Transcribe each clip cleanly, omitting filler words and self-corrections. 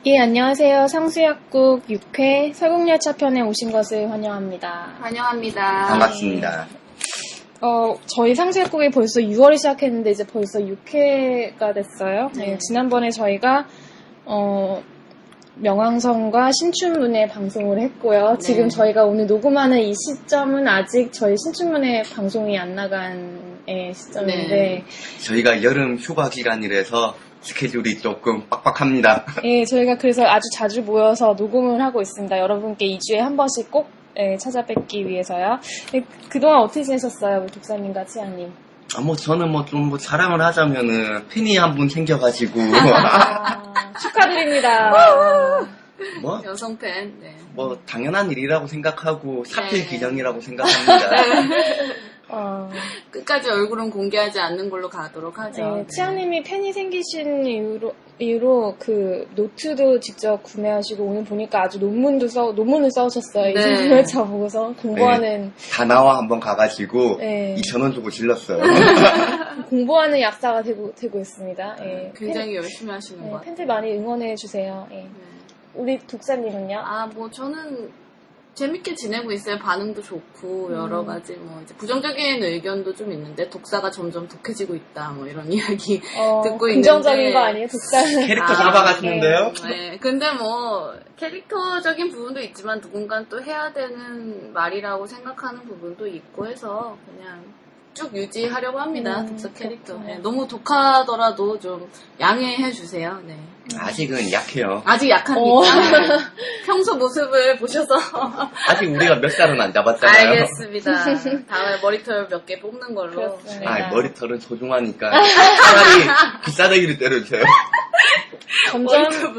예, 안녕하세요. 상수약국 6회 설국열차 편에 오신 것을 환영합니다. 환영합니다. 반갑습니다. 저희 상수약국이 벌써 6월이 시작했는데 이제 벌써 6회가 됐어요. 네, 지난번에 저희가 명왕성과 신춘문예 방송을 했고요. 네. 지금 저희가 오늘 녹음하는 이 시점은 아직 저희 신춘문예 방송이 안 나간 시점인데 네. 저희가 여름 휴가 기간이라서 스케줄이 조금 빡빡합니다. 예, 저희가 그래서 아주 자주 모여서 녹음을 하고 있습니다. 여러분께 2주에 한 번씩 꼭 찾아뵙기 위해서요. 그동안 어떻게 지내셨어요? 우리 독사님과 치아님? 저는 좀 자랑을 하자면은 팬이 한 분 생겨가지고 축하드립니다. 뭐 여성 팬. 네. 당연한 일이라고 생각하고 사필 네. 기정이라고 생각합니다. 끝까지 얼굴은 공개하지 않는 걸로 가도록 하죠. 네, 치아님이 팬이 생기신 이유로 그 노트도 직접 구매하시고 오늘 보니까 아주 논문을 써오셨어요. 이 설국열차 보고서 공부하는 다 나와 한번 가가지고 네. 2,000원 주고 질렀어요. 공부하는 약사가 되고 있습니다. 예. 굉장히 열심히 하시는 것 같아요. 팬들 많이 응원해 주세요. 예. 우리 독사님은요? 저는 재밌게 지내고 있어요. 반응도 좋고 여러 가지 이제 부정적인 의견도 좀 있는데 독사가 점점 독해지고 있다 이런 이야기 듣고 있는데 긍정적인 거 아니에요? 독사는 캐릭터 잡아가시는데요? 네. 근데 캐릭터적인 부분도 있지만 누군가는 또 해야 되는 말이라고 생각하는 부분도 있고 해서 그냥 쭉 유지하려고 합니다. 독사 캐릭터. 네, 너무 독하더라도 좀 양해해 주세요. 네. 아직은 약해요. 아직 약합니다. 평소 모습을 보셔서 아직 우리가 몇 살은 안 잡았잖아요. 알겠습니다. 다음에 머리털 몇 개 뽑는 걸로. 그렇습니다. 머리털은 소중하니까 차라리 비싸대기를 때려주세요.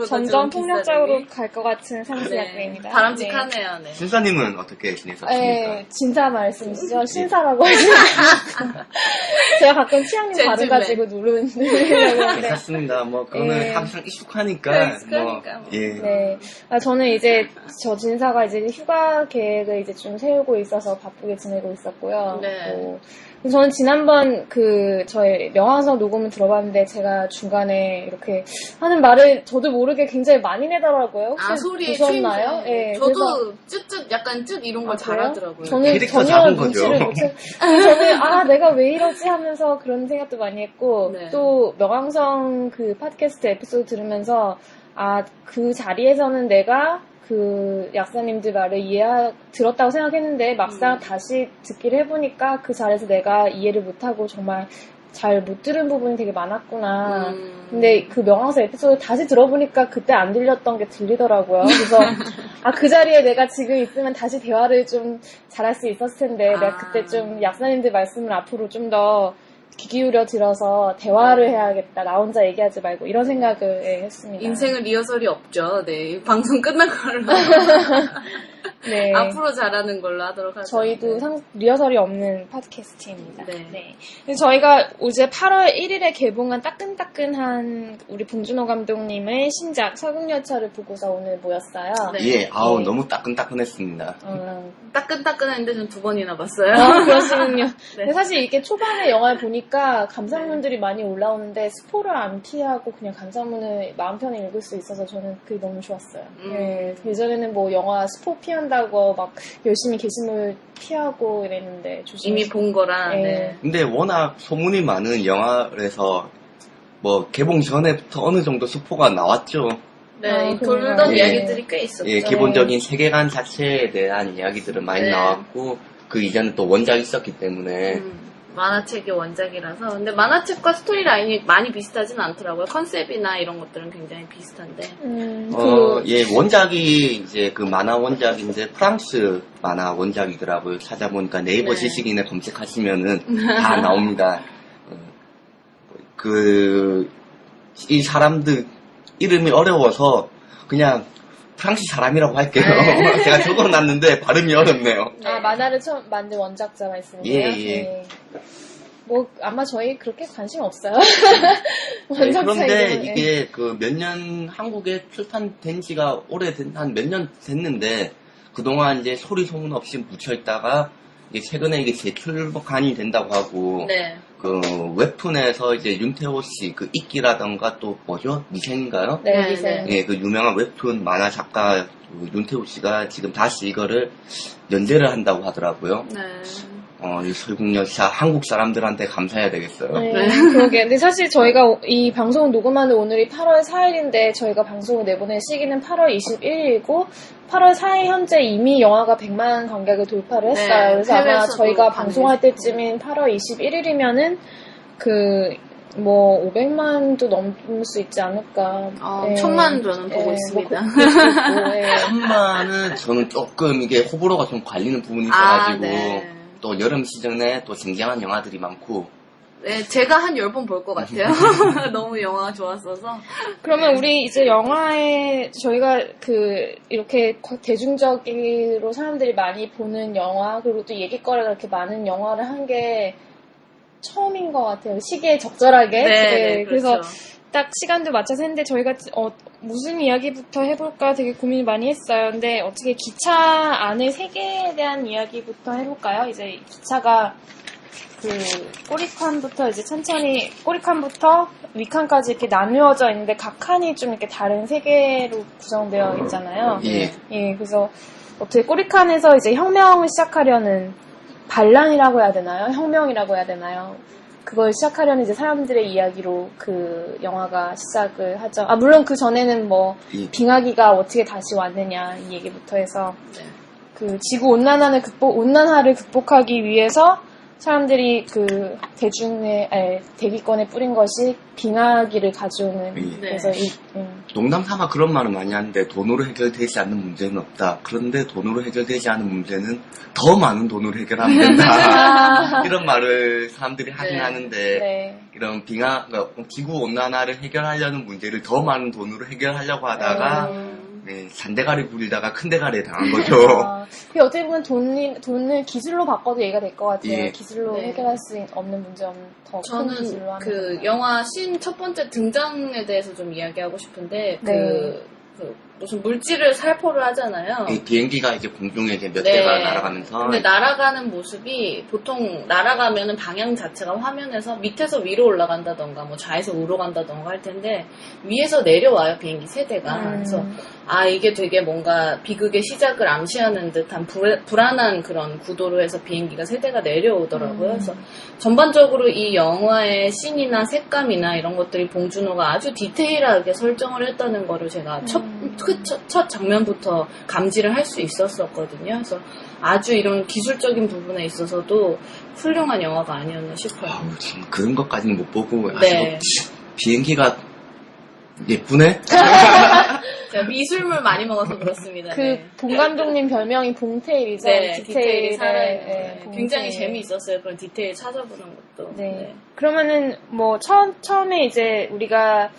점점 폭력적으로 갈 것 같은 상수약국입니다. 바람직하네요. 네. 신사님은 어떻게 지내셨습니까? 네, 진사 말씀이시죠? 신사라고 하시니까. 제가 가끔 치아님 발음 가지고 누르려고 하는데. 괜찮습니다. 그거는 네. 항상 익숙하니까. 예. 네. 저는 이제, 저 진사가 이제 휴가 계획을 이제 좀 세우고 있어서 바쁘게 지내고 있었고요. 네. 저는 지난번 저희 명왕성 녹음을 들어봤는데 제가 중간에 이렇게 하는 말을 저도 모르게 굉장히 많이 내더라고요. 혹시 소리 보셨나요? 네. 저도 쯧쯧 약간 이런 걸 잘하더라고요. 저는 캐릭터 전혀 잡은 눈치를 거죠. 못 채. 저는 내가 왜 이러지 하면서 그런 생각도 많이 했고 네. 또 명왕성 그 팟캐스트 에피소드 들으면서 그 자리에서는 내가 그 약사님들 말을 들었다고 생각했는데 막상 다시 듣기를 해보니까 그 자리에서 내가 이해를 못하고 정말 잘 못 들은 부분이 되게 많았구나. 근데 그 명왕성 에피소드 다시 들어보니까 그때 안 들렸던 게 들리더라고요. 그래서 그 자리에 내가 지금 있으면 다시 대화를 좀 잘할 수 있었을 텐데 내가 그때 좀 약사님들 말씀을 앞으로 좀 더 귀 기울여 들어서 대화를 해야겠다. 나 혼자 얘기하지 말고 이런 생각을 했습니다. 인생은 리허설이 없죠. 네. 방송 끝난 걸로. 네. 앞으로 잘하는 걸로 하도록 하죠. 저희도 리허설이 없는 팟캐스트입니다. 네. 저희가 어제 8월 1일에 개봉한 따끈따끈한 우리 봉준호 감독님의 신작 설국열차를 보고서 오늘 모였어요. 네. 예, 너무 따끈따끈했습니다. 따끈따끈했는데 전 2번이나 봤어요. 그러시군요. 네. 근데 사실 이게 초반에 영화를 보니까 감상문들이 많이 올라오는데 스포를 안 피하고 그냥 감상문을 마음 편히 읽을 수 있어서 저는 그게 너무 좋았어요. 네. 예전에는 영화 스포 피한다고 막 열심히 게시물 피하고 이랬는데 이미 본 거라. 네. 근데 워낙 소문이 많은 영화라서 개봉 전에부터 어느 정도 스포가 나왔죠. 네, 돌던 예. 이야기들이 꽤 있었죠. 예, 기본적인 세계관 자체에 대한 이야기들은 많이 나왔고 그 이전에 또 원작이 있었기 때문에 만화책이 원작이라서. 근데 만화책과 스토리 라인이 많이 비슷하진 않더라고요. 컨셉이나 이런 것들은 굉장히 비슷한데. 예, 원작이 이제 그 만화 원작인데 프랑스 만화 원작이더라고요. 찾아보니까 네이버 지식인에 검색하시면은 다 나옵니다. 이 사람들 이름이 어려워서 그냥 프랑스 사람이라고 할게요. 제가 적어놨는데 발음이 어렵네요. 만화를 처음 만든 원작자 말씀이세요? 예. 아마 저희 그렇게 관심 없어요. 그런데 이게 몇 년 한국에 출판된 지가 한 몇 년 됐는데 그동안 이제 소리 소문 없이 묻혀있다가 최근에 이게 재출간이 된다고 하고 그 웹툰에서 이제 윤태호 씨 그 이끼라던가 또 뭐죠? 미생인가요? 네, 네, 미생. 예, 그 유명한 웹툰 만화 작가 그 윤태호 씨가 지금 다시 이거를 연재를 한다고 하더라고요. 네. 이 설국열차 한국 사람들한테 감사해야 되겠어요. 네, 그러게. 근데 사실 저희가 이 방송 녹음하는 오늘이 8월 4일인데 저희가 방송을 내보낸 시기는 8월 21일이고 8월 4일 현재 이미 영화가 100만 관객을 돌파를 했어요. 네, 그래서 아마 해외에서도 저희가 반응이 방송할 있었고. 때쯤인 8월 21일이면은 뭐 500만도 넘을 수 있지 않을까. 네. 1000만 저는 보고 네, 있습니다. 뭐 그렇고, 네. 천만은 저는 조금 이게 호불호가 좀 갈리는 부분이 아, 있어가지고 네. 또 여름 시즌에 또 쟁쟁한 영화들이 많고 네, 제가 한 10번 볼 것 같아요. 너무 영화가 좋았어서. 그러면 우리 이제 영화에 저희가 이렇게 대중적으로 사람들이 많이 보는 영화 그리고 또 얘기거리가 이렇게 많은 영화를 한 게 처음인 것 같아요. 시기에 적절하게. 네, 그래서 그렇죠. 딱 시간도 맞춰서 했는데 저희가 무슨 이야기부터 해볼까 되게 고민을 많이 했어요. 근데 어떻게 기차 안의 세계에 대한 이야기부터 해볼까요? 이제 기차가 꼬리칸부터 이제 천천히 꼬리칸부터 위칸까지 이렇게 나누어져 있는데 각 칸이 좀 이렇게 다른 세계로 구성되어 있잖아요. 예. 예, 그래서 어떻게 꼬리칸에서 이제 혁명을 시작하려는 반란이라고 해야 되나요? 혁명이라고 해야 되나요? 그걸 시작하려는 이제 사람들의 이야기로 그 영화가 시작을 하죠. 물론 그 전에는 뭐 예. 빙하기가 어떻게 다시 왔느냐 이 얘기부터 해서 네. 그 지구 온난화를 극복하기 위해서 사람들이 그 대기권에 뿌린 것이 빙하기를 가져오는. 네. 그래서 농담 삼아 그런 말을 많이 하는데 돈으로 해결되지 않는 문제는 없다. 그런데 돈으로 해결되지 않은 문제는 더 많은 돈으로 해결하면 된다. 이런 말을 사람들이 하긴 네. 하는데 네. 이런 그러니까 지구 온난화를 해결하려는 문제를 더 많은 돈으로 해결하려고 하다가 잔대가리 부리다가 큰대가리에 당한 거죠. 그게 어떻게 보면 돈을 기술로 바꿔도 얘기가 될 것 같아요. 예. 기술로 네. 해결할 수 없는 문제 더 큰 기술로 저는 하는 그 건가요? 영화 신 첫 번째 등장에 대해서 좀 이야기하고 싶은데 네. 무슨 물질을 살포를 하잖아요. 이 비행기가 이제 공중에 이제 몇 네. 대가 날아가면서 근데 날아가는 모습이 보통 날아가면은 방향 자체가 화면에서 밑에서 위로 올라간다던가 뭐 좌에서 우로 간다던가 할 텐데 위에서 내려와요 비행기 세대가. 그래서 이게 되게 뭔가 비극의 시작을 암시하는 듯한 불안한 그런 구도로 해서 비행기가 세대가 내려오더라고요. 그래서 전반적으로 이 영화의 씬이나 색감이나 이런 것들이 봉준호가 아주 디테일하게 설정을 했다는 거를 제가 첫 장면부터 감지를 할 수 있었거든요. 그래서 아주 이런 기술적인 부분에 있어서도 훌륭한 영화가 아니었나 싶어요. 참 그런 것까지는 못 보고 네. 비행기가 예쁘네? 제가 미술물 많이 먹어서 그렇습니다. 네. 봉 감독님 별명이 봉테일이죠. 네, 디테일이 살아있는. 네, 네, 봉테일. 굉장히 재미있었어요. 그런 디테일 찾아보는 것도. 네. 그러면은 뭐 처음에 이제 우리가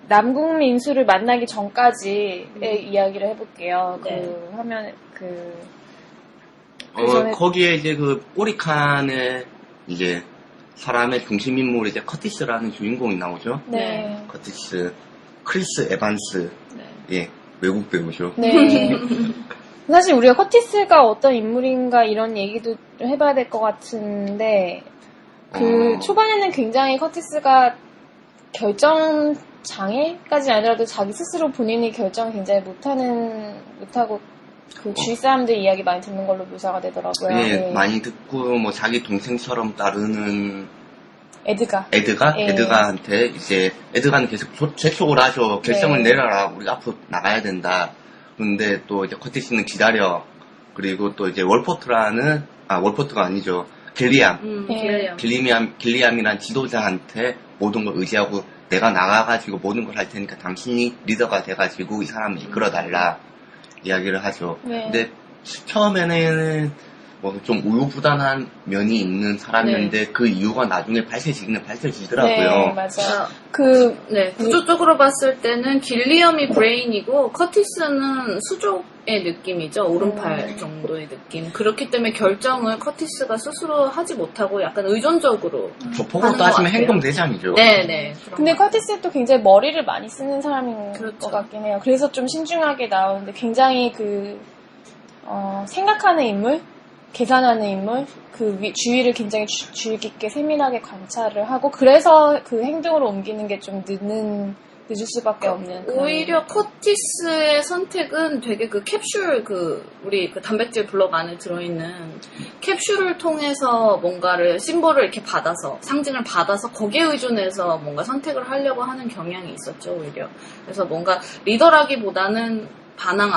남궁민수를 만나기 전까지의 이야기를 해볼게요. 네. 그 화면 전에- 거기에 이제 그 꼬리칸에 이제 사람의 중심 인물이 이제 커티스라는 주인공이 나오죠. 네. 커티스, 크리스 에반스, 네. 외국 배우죠. 네. 사실 우리가 커티스가 어떤 인물인가 이런 얘기도 해봐야 될 것 같은데 초반에는 굉장히 커티스가 결정 장애까지 아니라도 자기 스스로 본인이 결정을 굉장히 못하고 그 주위 사람들 이야기 많이 듣는 걸로 묘사가 되더라고요. 예, 네. 많이 듣고 뭐 자기 동생처럼 따르는 에드가. 예. 에드가한테 이제 에드가는 계속 재촉을 하죠. 결정을 네. 내려라. 우리가 앞으로 나가야 된다. 근데 또 이제 커티스는 기다려. 그리고 또 이제 월포트가 아니죠. 길리암. 네. 길리암이란 지도자한테 모든 걸 의지하고 내가 나가가지고 모든 걸 할 테니까 당신이 리더가 돼가지고 이 사람을 이끌어달라 이야기를 하죠. 네. 근데 처음에는 뭐 좀 우유부단한 면이 있는 사람인데 그 이유가 나중에 밝혀지더라고요. 네, 맞아요. 구조적으로 봤을 때는 길리엄이 브레인이고 커티스는 수족의 느낌이죠. 오른팔 정도의 느낌. 그렇기 때문에 결정을 커티스가 스스로 하지 못하고 약간 의존적으로 조폭으로 하는 것 따지면 같아요. 행동대장이죠. 네네. 근데 커티스도 굉장히 머리를 많이 쓰는 사람인 그렇죠. 것 같긴 해요. 그래서 좀 신중하게 나오는데 굉장히 생각하는 인물? 계산하는 인물, 그 주위를 굉장히 주의 깊게 세밀하게 관찰을 하고, 그래서 그 행동으로 옮기는 게 좀 늦을 수밖에 없는. 오히려 커티스의 선택은 되게 그 캡슐, 우리 그 단백질 블록 안에 들어있는 캡슐을 통해서 뭔가를, 심볼을 이렇게 받아서, 상징을 받아서 거기에 의존해서 뭔가 선택을 하려고 하는 경향이 있었죠, 오히려. 그래서 뭔가 리더라기보다는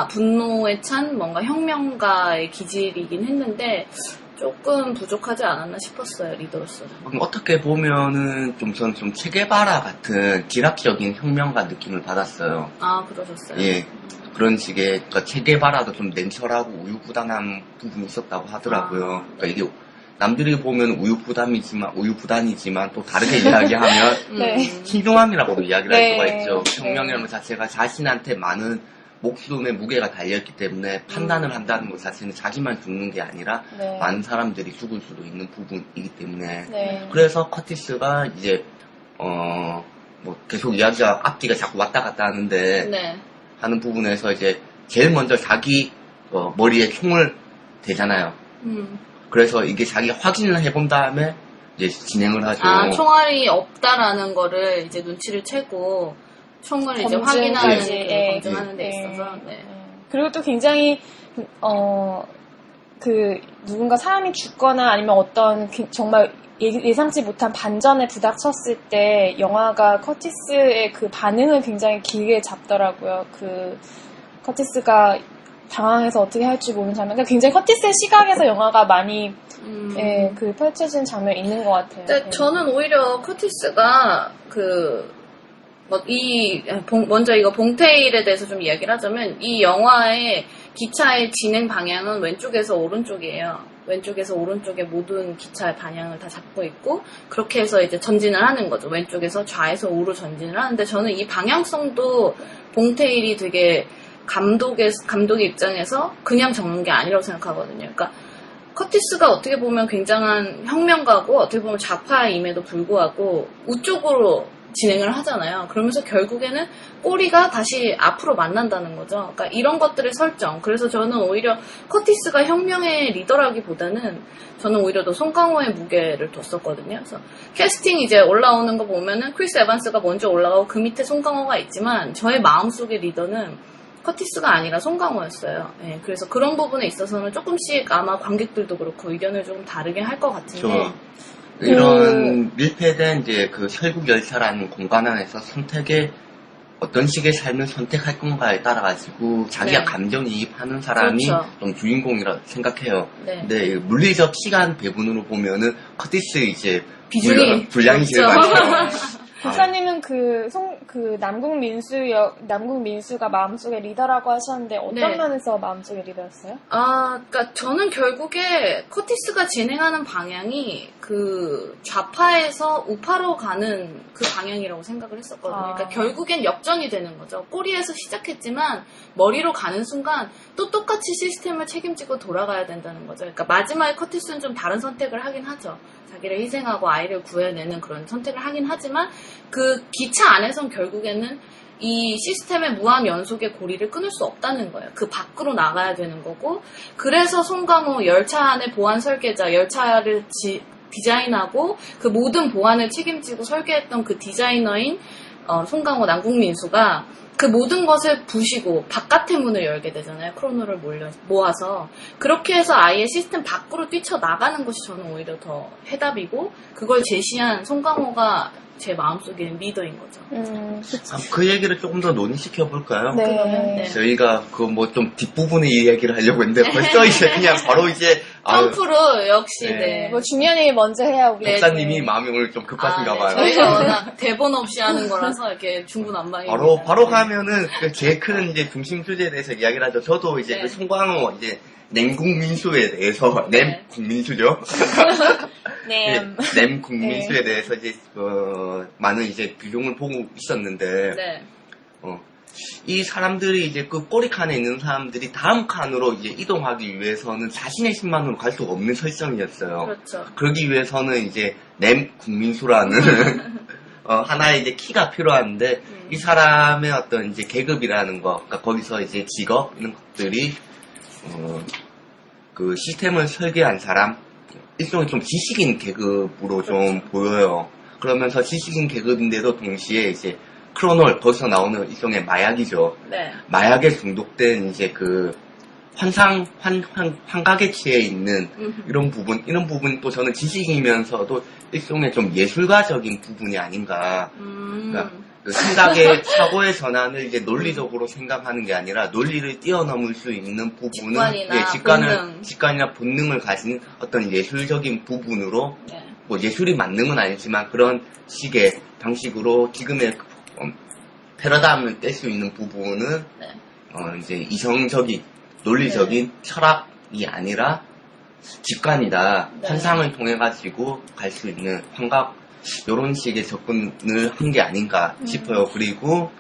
분노에 찬 뭔가 혁명가의 기질이긴 했는데, 조금 부족하지 않았나 싶었어요, 리더로서. 어떻게 보면은 저는 좀 체게바라 같은 기락적인 혁명가 느낌을 받았어요. 아, 그러셨어요? 예. 그런 식의, 그러니까 체게바라도 좀 냉철하고 우유부단한 부분이 있었다고 하더라고요. 그러니까 이게 남들이 보면 우유부단이지만 또 다르게 이야기하면 네. 신중함이라고도 이야기를 네. 할 수가 있죠. 혁명이라는 것 자체가 자신한테 많은 목숨의 무게가 달려있기 때문에 판단을 한다는 것 자체는 자기만 죽는 게 아니라 네. 많은 사람들이 죽을 수도 있는 부분이기 때문에 네. 그래서 커티스가 이제 뭐 계속 이야기가 앞뒤가 자꾸 왔다 갔다 하는데 네. 하는 부분에서 이제 제일 먼저 자기 머리에 총을 대잖아요. 그래서 이게 자기가 확인을 해본 다음에 이제 진행을 하죠. 아, 총알이 없다라는 거를 이제 눈치를 채고 총을 이제 확인하는, 검증하는 데 있어서. 네. 그리고 또 굉장히, 누군가 사람이 죽거나 아니면 어떤 정말 예상치 못한 반전에 부닥쳤을 때 영화가 커티스의 그 반응을 굉장히 길게 잡더라고요. 커티스가 당황해서 어떻게 할지 모르는 장면. 그러니까 굉장히 커티스의 시각에서 영화가 많이 펼쳐진 장면이 있는 것 같아요. 근데 저는 오히려 커티스가 먼저 이거 봉테일에 대해서 좀 이야기를 하자면, 이 영화의 기차의 진행 방향은 왼쪽에서 오른쪽이에요. 왼쪽에서 오른쪽에 모든 기차의 방향을 다 잡고 있고, 그렇게 해서 이제 전진을 하는 거죠. 왼쪽에서 좌에서 우로 전진을 하는데, 저는 이 방향성도 봉테일이 되게 감독의 입장에서 그냥 적는 게 아니라고 생각하거든요. 그러니까 커티스가 어떻게 보면 굉장한 혁명가고, 어떻게 보면 좌파임에도 불구하고 우쪽으로 진행을 하잖아요. 그러면서 결국에는 꼬리가 다시 앞으로 만난다는 거죠. 그러니까 이런 것들의 설정. 그래서 저는 오히려 커티스가 혁명의 리더라기보다는 저는 오히려 더 송강호의 무게를 뒀었거든요. 그래서 캐스팅 이제 올라오는 거 보면은 크리스 에반스가 먼저 올라가고 그 밑에 송강호가 있지만, 저의 마음속의 리더는 커티스가 아니라 송강호였어요. 네, 그래서 그런 부분에 있어서는 조금씩 아마 관객들도 그렇고 의견을 조금 다르게 할 것 같은데. 이런 밀폐된 이제 그 혈국 열차라는 공간 안에서 어떤 식의 삶을 선택할 건가에 따라 가지고 자기가 네. 감정이입하는 사람이 그렇죠. 좀 주인공이라고 생각해요. 네. 근데 물리적 시간 배분으로 보면은 커티스 이제 비중이 분량이 제일 많죠. 박사님은 남궁 민수가 마음속의 리더라고 하셨는데 어떤 네. 면에서 마음속의 리더였어요? 그러니까 저는 결국에 커티스가 진행하는 방향이 그 좌파에서 우파로 가는 그 방향이라고 생각을 했었거든요. 그러니까 결국엔 역전이 되는 거죠. 꼬리에서 시작했지만 머리로 가는 순간 또 똑같이 시스템을 책임지고 돌아가야 된다는 거죠. 그러니까 마지막에 커티스는 좀 다른 선택을 하긴 하죠. 자기를 희생하고 아이를 구해내는 그런 선택을 하긴 하지만, 그 기차 안에선 결국에는 이 시스템의 무한 연속의 고리를 끊을 수 없다는 거예요. 그 밖으로 나가야 되는 거고, 그래서 송강호 열차 안의 보안 설계자, 열차를 디자인하고 그 모든 보안을 책임지고 설계했던 그 디자이너인 송강호 남궁민수가 그 모든 것을 부시고 바깥의 문을 열게 되잖아요. 크로노를 모아서. 그렇게 해서 아예 시스템 밖으로 뛰쳐나가는 것이 저는 오히려 더 해답이고, 그걸 제시한 송강호가 제 마음속에는 리더인 거죠. 그 얘기를 조금 더 논의시켜 볼까요? 네. 네. 저희가 좀 뒷부분에 이 얘기를 하려고 했는데 벌써 이제 그냥 바로 이제 점프로 역시 네. 뭐 중요한 얘기 먼저 해야 우리 목사님이 마음이 오늘 좀 급하신가 봐요. 저희가 워낙 대본 없이 하는 거라서 이렇게 중구난방입니다. 바로 가면은 제일 큰 이제 중심 주제에 대해서 이야기를 하죠. 저도 이제 네. 그 송강호 이제 냉국민수에 대해서 네. 국민수죠. 네. 국민수에 대해서 이제 많은 이제 비중을 보고 있었는데 네. 이 사람들이 이제 그 꼬리 칸에 있는 사람들이 다음 칸으로 이제 이동하기 위해서는 자신의 신만으로 갈 수가 없는 설정이었어요. 그렇죠. 그러기 위해서는 이제 국민수라는 하나의 이제 키가 필요한데 이 사람의 어떤 이제 계급이라는 거, 그러니까 거기서 이제 직업 이런 것들이 그 시스템을 설계한 사람, 일종의 좀 지식인 계급으로 좀 보여요. 그러면서 지식인 계급인데도 동시에 이제 크로놀, 거기서 나오는 일종의 마약이죠. 네. 마약에 중독된 이제 그 환각에 취해 있는 이런 부분이 또 저는 지식이면서도 일종의 좀 예술가적인 부분이 아닌가. 그러니까 그 생각의 사고의 전환을 이제 논리적으로 생각하는 게 아니라 논리를 뛰어넘을 수 있는 부분은 직관이나 본능을 가진 어떤 예술적인 부분으로 네. 뭐 예술이 맞는 건 아니지만 그런 식의 방식으로 지금의 패러다임을 뗄 수 있는 부분은 네. 이제 이성적인 논리적인 철학이 아니라 직관이다. 네. 환상을 통해 가지고 갈 수 있는 환각 이런 식의 접근을 한 게 아닌가 싶어요. 그리고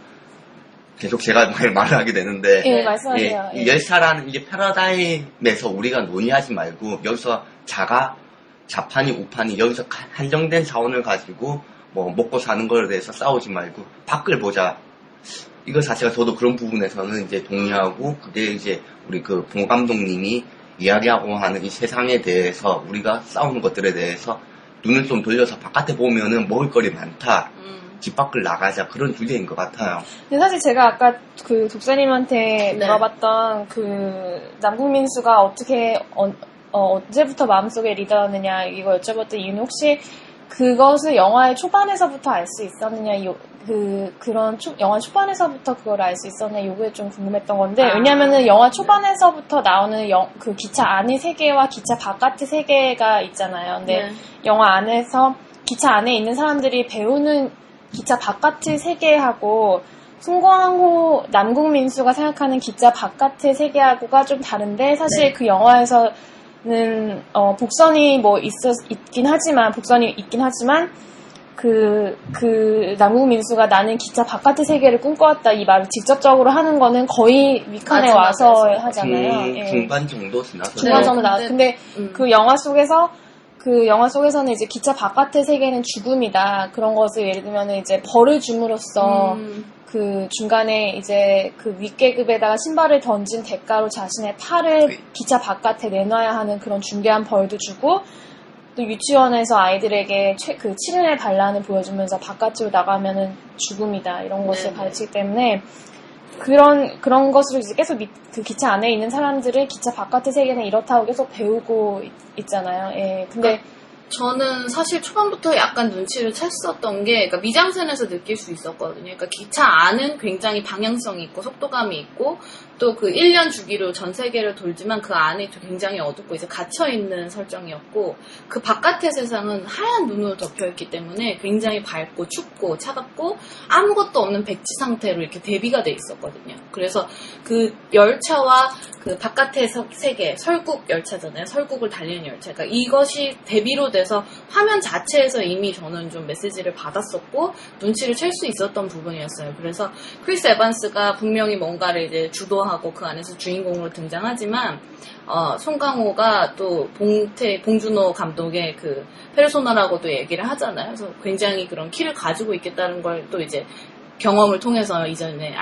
계속 제가 말을 하게 되는데 예, 말씀하세요. 이 열사라는 이제 패러다임에서 우리가 논의하지 말고 여기서 자판이 우판이 여기서 한정된 자원을 가지고 뭐 먹고 사는 거에 대해서 싸우지 말고 밖을 보자. 이거 자체가 저도 그런 부분에서는 이제 동의하고 그게 이제 우리 그 봉 감독님이 이야기하고 하는 이 세상에 대해서 우리가 싸우는 것들에 대해서 눈을 좀 돌려서 바깥에 보면은 먹을 거리 많다. 집 밖을 나가자. 그런 주제인 것 같아요. 근데 사실 제가 아까 그 독자님한테 네. 물어봤던 그 남궁민수가 어떻게 언제부터 마음속에 리더였느냐 이거 여쭤봤던 이유는 혹시 그것을 영화의 초반에서부터 알 수 있었느냐 영화 초반에서부터 그걸 알 수 있었느냐 요게 좀 궁금했던 건데 왜냐면은 영화 초반에서부터 나오는 그 기차 안의 세계와 기차 바깥의 세계가 있잖아요. 근데 영화 안에서 기차 안에 있는 사람들이 배우는 기차 바깥의 세계하고 송광호, 남궁민수가 생각하는 기차 바깥의 세계하고가 좀 다른데 사실 그 영화에서는 복선이 있긴 하지만 그 남궁민수가 나는 기차 바깥의 세계를 꿈꿔왔다 이 말을 직접적으로 하는 거는 거의 위칸에 와서 하잖아요. 중반 정도 지나서. 중반 정도 나왔. 근데 그 영화 속에서는 이제 기차 바깥의 세계는 죽음이다. 그런 것을 예를 들면 이제 벌을 줌으로써 그 중간에 이제 그 윗계급에다가 신발을 던진 대가로 자신의 팔을 기차 바깥에 내놔야 하는 그런 중대한 벌도 주고 또 유치원에서 아이들에게 그 칠연의 반란을 보여주면서 바깥으로 나가면은 죽음이다. 이런 것을 가르치기 때문에 그런 것으로 이제 계속 그 기차 안에 있는 사람들을 기차 바깥의 세계는 이렇다고 계속 배우고 있잖아요. 예. 근데 저는 사실 초반부터 약간 눈치를 챘었던 게, 그러니까 미장센에서 느낄 수 있었거든요. 그러니까 기차 안은 굉장히 방향성이 있고 속도감이 있고 또 그 1년 주기로 전 세계를 돌지만 그 안에 굉장히 어둡고 이제 갇혀있는 설정이었고 그 바깥의 세상은 하얀 눈으로 덮여있기 때문에 굉장히 밝고 춥고 차갑고 아무것도 없는 백지 상태로 이렇게 대비가 돼 있었거든요. 그래서 그 열차와 그 바깥의 세계, 설국 열차잖아요. 설국을 달리는 열차. 그러니까 이것이 대비로 돼서 화면 자체에서 이미 저는 좀 메시지를 받았었고 눈치를 챌 수 있었던 부분이었어요. 그래서 크리스 에반스가 분명히 뭔가를 이제 주도하고 그 안에서 주인공으로 등장하지만 송강호가 또 봉준호 감독의 그 페르소나라고도 얘기를 하잖아요. 그래서 굉장히 그런 키를 가지고 있겠다는 걸 또 이제 경험을 통해서 이전에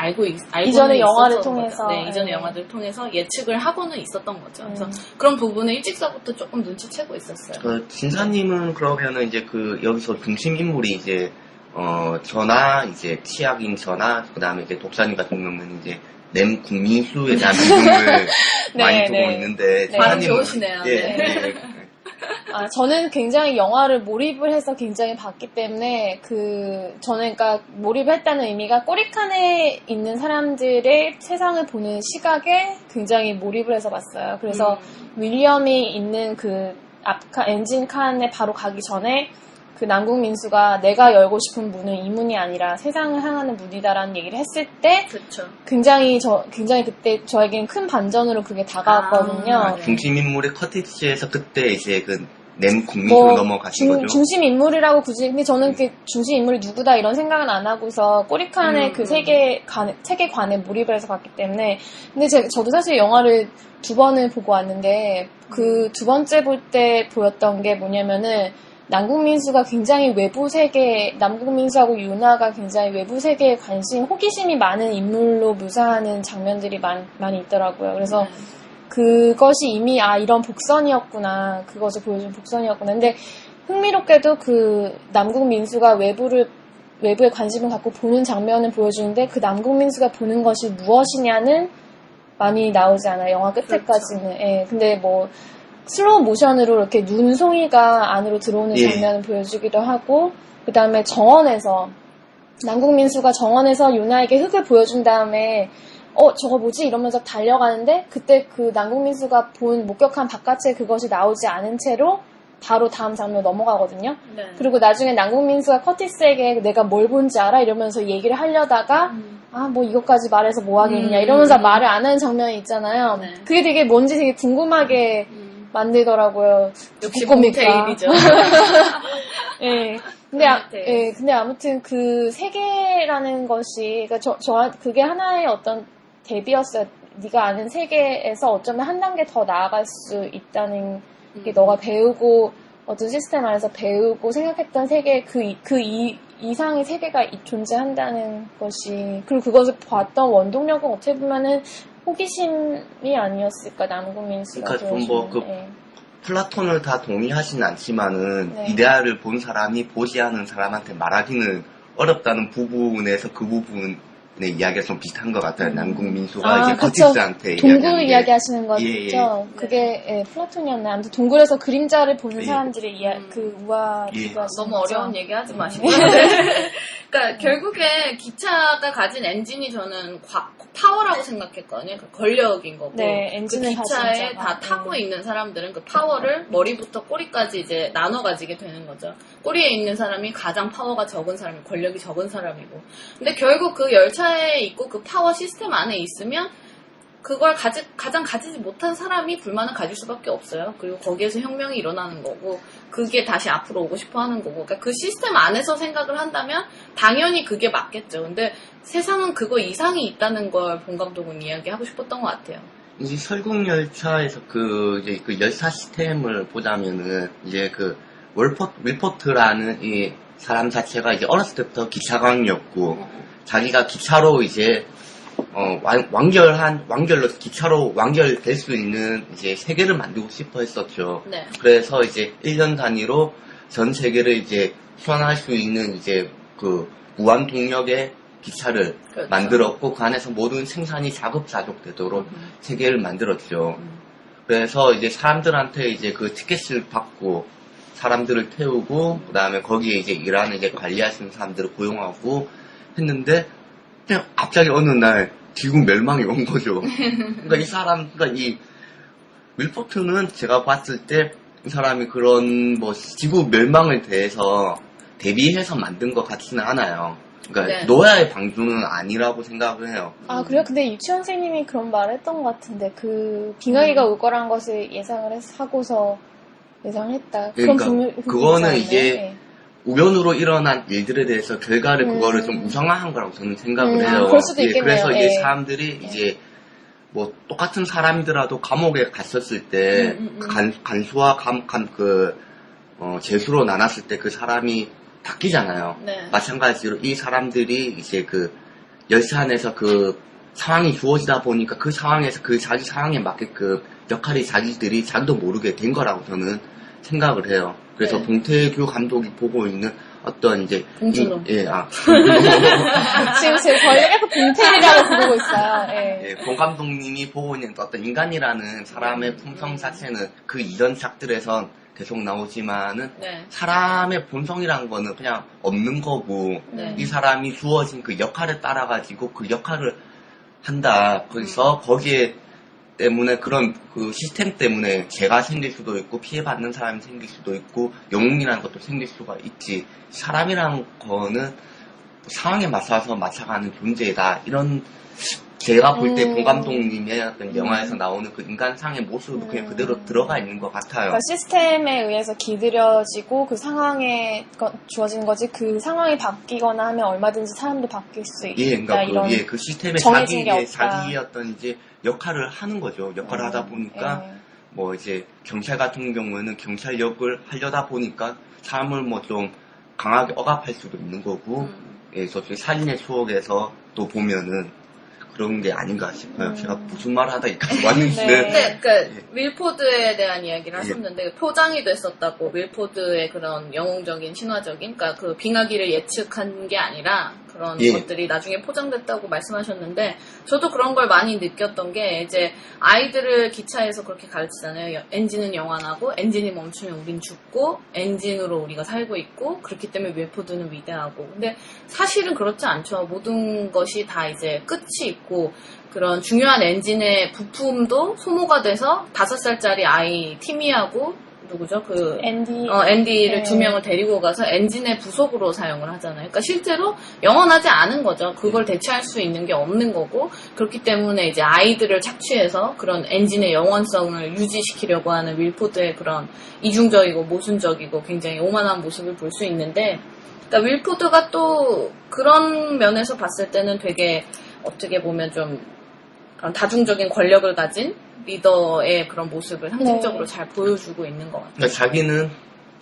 이전의 영화를 통해서 이전의 영화들을 통해서 예측을 하고는 있었던 거죠. 그래서 그런 부분을 일찍서부터 조금 눈치채고 있었어요. 진사님은 그러면은 이제 그 여기서 중심 인물이 이제 이제 치약인 저나 그다음에 이제 독자님 같은 경우는 이제 국민수에 대한 부분을 많이 두고 있는데 발음 좋으시네요. 저는 굉장히 영화를 몰입을 해서 굉장히 봤기 때문에 저는 그러니까 몰입을 했다는 의미가 꼬리칸에 있는 사람들의 세상을 보는 시각에 굉장히 몰입을 해서 봤어요. 그래서 윌리엄이 있는 그 엔진 칸에 바로 가기 전에 그 남궁민수가 내가 열고 싶은 문은 이 문이 아니라 세상을 향하는 문이다라는 얘기를 했을 때 그쵸. 굉장히 그때 저에겐 큰 반전으로 그게 다가왔거든요. 중심 인물의 커티지에서 그때 이제 국민수로 넘어가신 거죠. 중심 인물이라고 굳이 근데 저는 그 중심 인물이 누구다 이런 생각은 안 하고서 꼬리칸의 그 세계관에 몰입을 해서 봤기 때문에 근데 저도 사실 영화를 2번을 보고 왔는데 그 2번째 볼 때 보였던 게 뭐냐면은 남궁민수가 굉장히 외부 세계, 남궁민수하고 유나가 굉장히 외부 세계에 호기심이 많은 인물로 묘사하는 장면들이 많이 있더라고요. 그래서 그것이 이미 이런 복선이었구나. 그것을 보여준 복선이었구나. 근데 흥미롭게도 그 남궁 민수가 외부에 관심을 갖고 보는 장면을 보여주는데 그 남궁 민수가 보는 것이 무엇이냐는 많이 나오지 않아요. 영화 끝에까지는. 그렇죠. 예. 근데 뭐 슬로우 모션으로 이렇게 눈송이가 안으로 들어오는 장면을 보여주기도 하고, 그 다음에 정원에서 남궁 민수가 정원에서 유나에게 흙을 보여준 다음에 저거 뭐지? 이러면서 달려가는데 그때 그 남궁 민수가 목격한 바깥에 그것이 나오지 않은 채로 바로 다음 장면 넘어가거든요. 네. 그리고 나중에 남궁 민수가 커티스에게 내가 뭘 본지 알아? 이러면서 얘기를 하려다가 뭐 이것까지 말해서 뭐 하겠냐 이러면서 말을 안 하는 장면이 있잖아요. 네. 그게 되게 뭔지 되게 궁금하게 만들더라고요. 역시 봄테일이죠. 예. 근데 아무튼 그 세계라는 것이, 그러니까 그게 하나의 어떤 대비였어요. 네가 아는 세계에서 어쩌면 한 단계 더 나아갈 수 있다는 게 너가 배우고 어떤 시스템 안에서 배우고 생각했던 세계 이상의 세계가 존재한다는 것이, 그리고 그것을 봤던 원동력은 어떻게 보면은 호기심이 아니었을까, 남궁 민수가. 그러니까 플라톤을 다 동의하진 않지만은 이데아를 본 사람이 보지 않은 사람한테 말하기는 어렵다는 부분에서 그 부분의 이야기가 좀 비슷한 것 같아요. 남궁 민수가 이제 커티스한테 동굴 이야기 하시는 거죠? 예. 그게 플라톤이었나요? 아무튼 동굴에서 그림자를 보는 사람들의 그 우아가 너무 어려운 얘기 하지 마시고. 그러니까 결국에 기차가 가진 엔진이 저는 파워라고 생각했거든요. 그 권력인 거고. 네, 엔진을 그 기차에 다 타고 있는 사람들은 그 파워를 머리부터 꼬리까지 이제 나눠 가지게 되는 거죠. 꼬리에 있는 사람이 가장 파워가 적은 사람이고 권력이 적은 사람이고. 근데 결국 그 열차에 있고 그 파워 시스템 안에 있으면 그걸 가장 가지지 못한 사람이 불만을 가질 수밖에 없어요. 그리고 거기에서 혁명이 일어나는 거고, 그게 다시 앞으로 오고 싶어 하는 거고. 그러니까 그 시스템 안에서 생각을 한다면 당연히 그게 맞겠죠. 근데 세상은 그거 이상이 있다는 걸 본 감독은 이야기하고 싶었던 것 같아요. 이제 설국열차에서 그 열차 시스템을 보자면은 이제 그 윌포트라는 이 사람 자체가 이제 어렸을 때부터 기차광이었고, 자기가 기차로 이제 완결로 기차로 완결될 수 있는 이제 세계를 만들고 싶어 했었죠. 네. 그래서 이제 1년 단위로 전 세계를 이제 순환할 수 있는 이제 그 무한 동력의 기차를 그렇죠. 만들었고, 그 안에서 모든 생산이 자급자족 되도록 세계를 만들었죠. 그래서 이제 사람들한테 이제 그 티켓을 받고 사람들을 태우고, 그 다음에 거기에 이제 일하는 이제 관리하시는 사람들을 고용하고 했는데, 그냥 갑자기 어느 날 지구 멸망이 온 거죠. 그러니까 이 윌포트는 제가 봤을 때 이 사람이 그런 지구 멸망을 대비해서 만든 것 같지는 않아요. 그러니까 노야의 방주는 아니라고 생각을 해요. 그래요? 근데 유치원 선생님이 그런 말을 했던 것 같은데, 그 빙하기가 올 거란 것을 하고서 예상했다. 그러니까 그거는 이제 우연으로 일어난 일들에 대해서 결과를 그거를 좀 우상화한 거라고 저는 생각을 해요. 그럴 수도 있겠네요. 그래서 이제 사람들이 이제 똑같은 사람이더라도 감옥에 갔었을 때 간수와 재수로 나눴을 때 그 사람이 바뀌잖아요. 네. 마찬가지로 이 사람들이 이제 그 열차 안에서 그 상황이 주어지다 보니까 그 상황에서 자기 상황에 맞게끔 역할이 자기도 모르게 된 거라고 저는 생각을 해요. 그래서 봉태규 감독이 보고 있는 어떤 이제 봉준호. 지금 제 권력에서 봉태이라고 부르고 있어요. 예. 봉 감독님이 보고 있는 어떤 인간이라는 사람의 품성 자체는 그 이전 작들에선 계속 나오지만은 사람의 본성이라는 거는 그냥 없는 거고, 이 사람이 주어진 그 역할에 따라 가지고 그 역할을 한다. 그래서 거기에 때문에 그런 그 시스템 때문에 죄가 생길 수도 있고 피해받는 사람이 생길 수도 있고 영웅이라는 것도 생길 수가 있지. 사람이라는 거는 상황에 맞춰서 맞춰가는 존재다. 이런 제가 볼 때 봉 감독님의 어떤 영화에서 나오는 그 인간상의 모습도 그냥 그대로 들어가 있는 것 같아요. 그러니까 시스템에 의해서 길들여지고 그 상황에 주어진 거지, 그 상황이 바뀌거나 하면 얼마든지 사람도 바뀔 수 있다. 그러니까 그 시스템에 자기의 어떤 이제 역할을 하는 거죠. 역할을 하다 보니까 이제 경찰 같은 경우에는 경찰력을 하려다 보니까 사람을 좀 강하게 억압할 수도 있는 거고, 저쪽 살인의 추억에서 또 보면은 그런 게 아닌가 싶어요. 제가 무슨 말을 하다 여기까지 왔는데. 네, 그러니까 밀포드에 대한 이야기를 하셨는데 포장이 됐었다고 밀포드의 그런 영웅적인 신화적인 그러니까 그 빙하기를 예측한 게 아니라 그런 것들이 나중에 포장됐다고 말씀하셨는데 저도 그런 걸 많이 느꼈던 게 이제 아이들을 기차에서 그렇게 가르치잖아요. 엔진은 영원하고 엔진이 멈추면 우린 죽고 엔진으로 우리가 살고 있고 그렇기 때문에 밀포드는 위대하고 근데 사실은 그렇지 않죠. 모든 것이 다 이제 끝이 있고 그런 중요한 엔진의 부품도 소모가 돼서 5살짜리 아이 티미하고 누구죠? 그 앤디를 네. 2명을 데리고 가서 엔진의 부속으로 사용을 하잖아요. 그러니까 실제로 영원하지 않은 거죠. 그걸 대체할 수 있는 게 없는 거고 그렇기 때문에 이제 아이들을 착취해서 그런 엔진의 영원성을 유지시키려고 하는 윌포드의 그런 이중적이고 모순적이고 굉장히 오만한 모습을 볼 수 있는데 그러니까 윌포드가 또 그런 면에서 봤을 때는 되게 어떻게 보면 좀 그런 다중적인 권력을 가진 리더의 그런 모습을 상징적으로 잘 보여주고 있는 것 같아요. 그러니까 자기는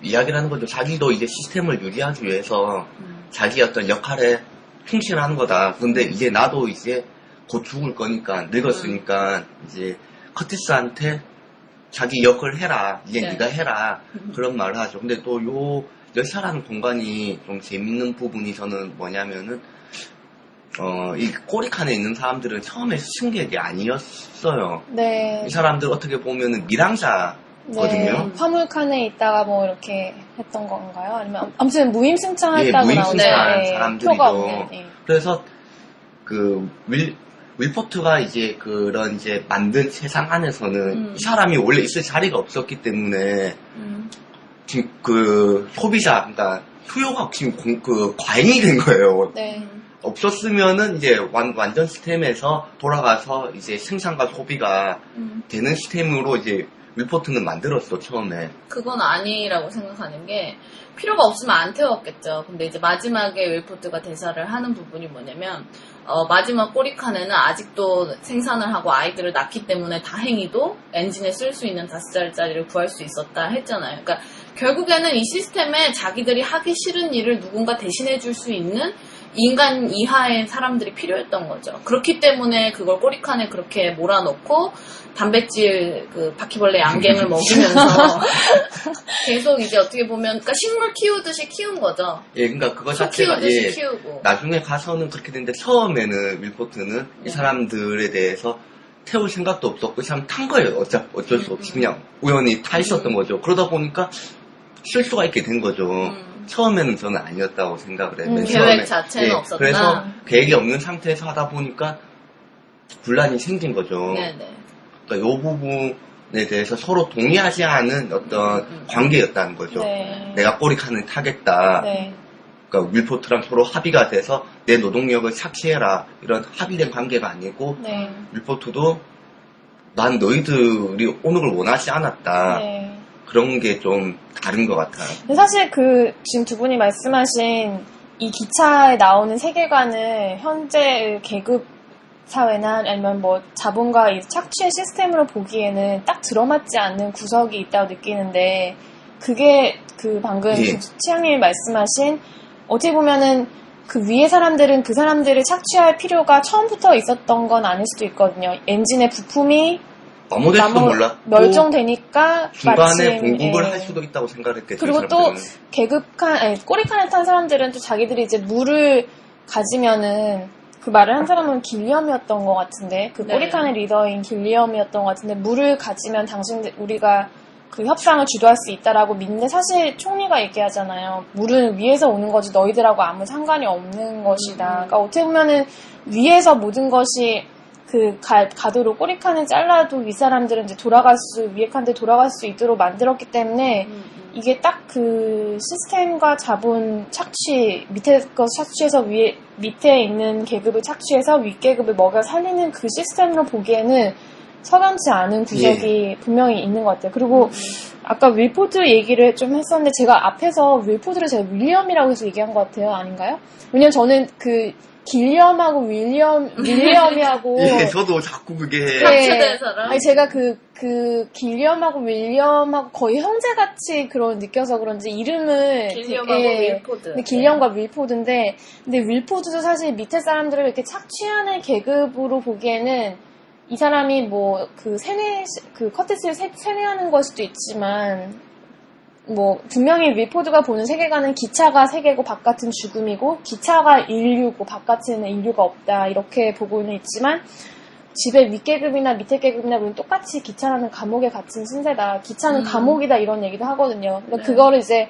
이야기를 하는 거죠. 자기도 이제 시스템을 유지하기 위해서 자기 어떤 역할에 충실하는 거다. 근데 이제 나도 이제 곧 죽을 거니까 늙었으니까 이제 커티스한테 자기 역을 해라. 이제 네가 해라. 그런 말을 하죠. 근데 또 요 열차라는 공간이 좀 재밌는 부분이 저는 뭐냐면은 이 꼬리칸에 있는 사람들은 처음에 승객이 아니었어요. 네. 이 사람들 어떻게 보면은 밀항자거든요. 네. 화물칸에 있다가 뭐 이렇게 했던 건가요? 아니면 아무튼 무임승차했다고 무임승차 나오는데 사람들이죠. 표가 없는. 네. 그래서 그 윌포트가 이제 그런 이제 만든 세상 안에서는 이 사람이 원래 있을 자리가 없었기 때문에 지금 그 소비자 그러니까 수요가 지금 그 과잉이 된 거예요. 네. 없었으면은 이제 완전 시스템에서 돌아가서 이제 생산과 소비가 되는 시스템으로 이제 윌포트는 만들었어 처음에. 그건 아니라고 생각하는 게 필요가 없으면 안 태웠겠죠. 근데 이제 마지막에 윌포트가 대사를 하는 부분이 뭐냐면 마지막 꼬리칸에는 아직도 생산을 하고 아이들을 낳기 때문에 다행히도 엔진에 쓸 수 있는 5살짜리를 구할 수 있었다 했잖아요. 그러니까 결국에는 이 시스템에 자기들이 하기 싫은 일을 누군가 대신해 줄 수 있는 인간 이하의 사람들이 필요했던 거죠. 그렇기 때문에 그걸 꼬리칸에 그렇게 몰아넣고 단백질 그 바퀴벌레 양갱을 먹이면서 계속 이제 어떻게 보면 그러니까 식물 키우듯이 키운 거죠. 예, 그러니까 그거 소 자체가 키우듯이 키우고. 나중에 가서는 그렇게 되는데 처음에는 윌포트는 이 사람들에 대해서 태울 생각도 없었고 이 사람 탄 거예요. 어쩔 수 없이 그냥 우연히 타 있었던 거죠. 그러다 보니까 실수가 있게 된 거죠. 처음에는 저는 아니었다고 생각을 해요. 계획 자체는 없었다. 그래서 계획이 없는 상태에서 하다 보니까 분란이 생긴 거죠. 네네. 그러니까 이 부분에 대해서 서로 동의하지 않은 어떤 관계였다는 거죠. 네. 내가 꼬리칸을 타겠다. 네. 그러니까 윌포트랑 서로 합의가 돼서 내 노동력을 착취해라. 이런 합의된 관계가 아니고 네. 윌포트도 난 너희들이 오는 걸 원하지 않았다. 네. 그런 게 좀 다른 것 같아요. 근데 사실 지금 두 분이 말씀하신 이 기차에 나오는 세계관을 현재의 계급 사회나 아니면 뭐 자본과 이 착취의 시스템으로 보기에는 딱 들어맞지 않는 구석이 있다고 느끼는데 그게 그 방금 치앙님이 말씀하신 어떻게 보면은 그 위에 사람들은 그 사람들을 착취할 필요가 처음부터 있었던 건 아닐 수도 있거든요. 엔진의 부품이 아무데도 몰랐고 멸종되니까 중간에 공급을 할 수도 있다고 생각했겠죠. 그리고 또 꼬리칸을 탄 사람들은 또 자기들이 이제 물을 가지면은 그 말을 한 사람은 길리엄이었던 것 같은데 그 꼬리칸의 리더인 길리엄이었던 것 같은데 물을 가지면 우리가 그 협상을 주도할 수 있다라고 믿는데 사실 총리가 얘기하잖아요. 물은 위에서 오는 거지 너희들하고 아무 상관이 없는 것이다. 그러니까 어떻게 보면은 위에서 모든 것이 가도록 꼬리칸을 잘라도 윗사람들은 이제 위에 칸들 돌아갈 수 있도록 만들었기 때문에 이게 딱 그 시스템과 자본 착취, 밑에 거 착취해서 밑에 있는 계급을 착취해서 윗계급을 먹여 살리는 그 시스템으로 보기에는 석연치 않은 구석이 분명히 있는 것 같아요. 그리고 아까 윌포드 얘기를 좀 했었는데 제가 앞에서 윌포드를 제가 윌리엄이라고 해서 얘기한 것 같아요. 아닌가요? 왜냐면 저는 그 길리엄하고 윌리엄이하고 예, 저도 자꾸 그게 합체된 사람. 아니 제가 그 길리엄하고 윌리엄하고 거의 형제같이 그런 느껴서 그런지 이름을 길리엄하고 윌포드. 근데 길리엄과 윌포드인데 근데 윌포드도 사실 밑에 사람들을 이렇게 착취하는 계급으로 보기에는 이 사람이 뭐 그 커티스를 세뇌하는 걸 수도 있지만 뭐 분명히 윌포드가 보는 세계관은 기차가 세계고 바깥은 죽음이고 기차가 인류고 바깥은 인류가 없다 이렇게 보고는 있지만 집의 윗계급이나 밑에 계급이나 우리는 똑같이 기차라는 감옥에 갇힌 신세다. 기차는 감옥이다 이런 얘기도 하거든요. 그러니까 그거를 이제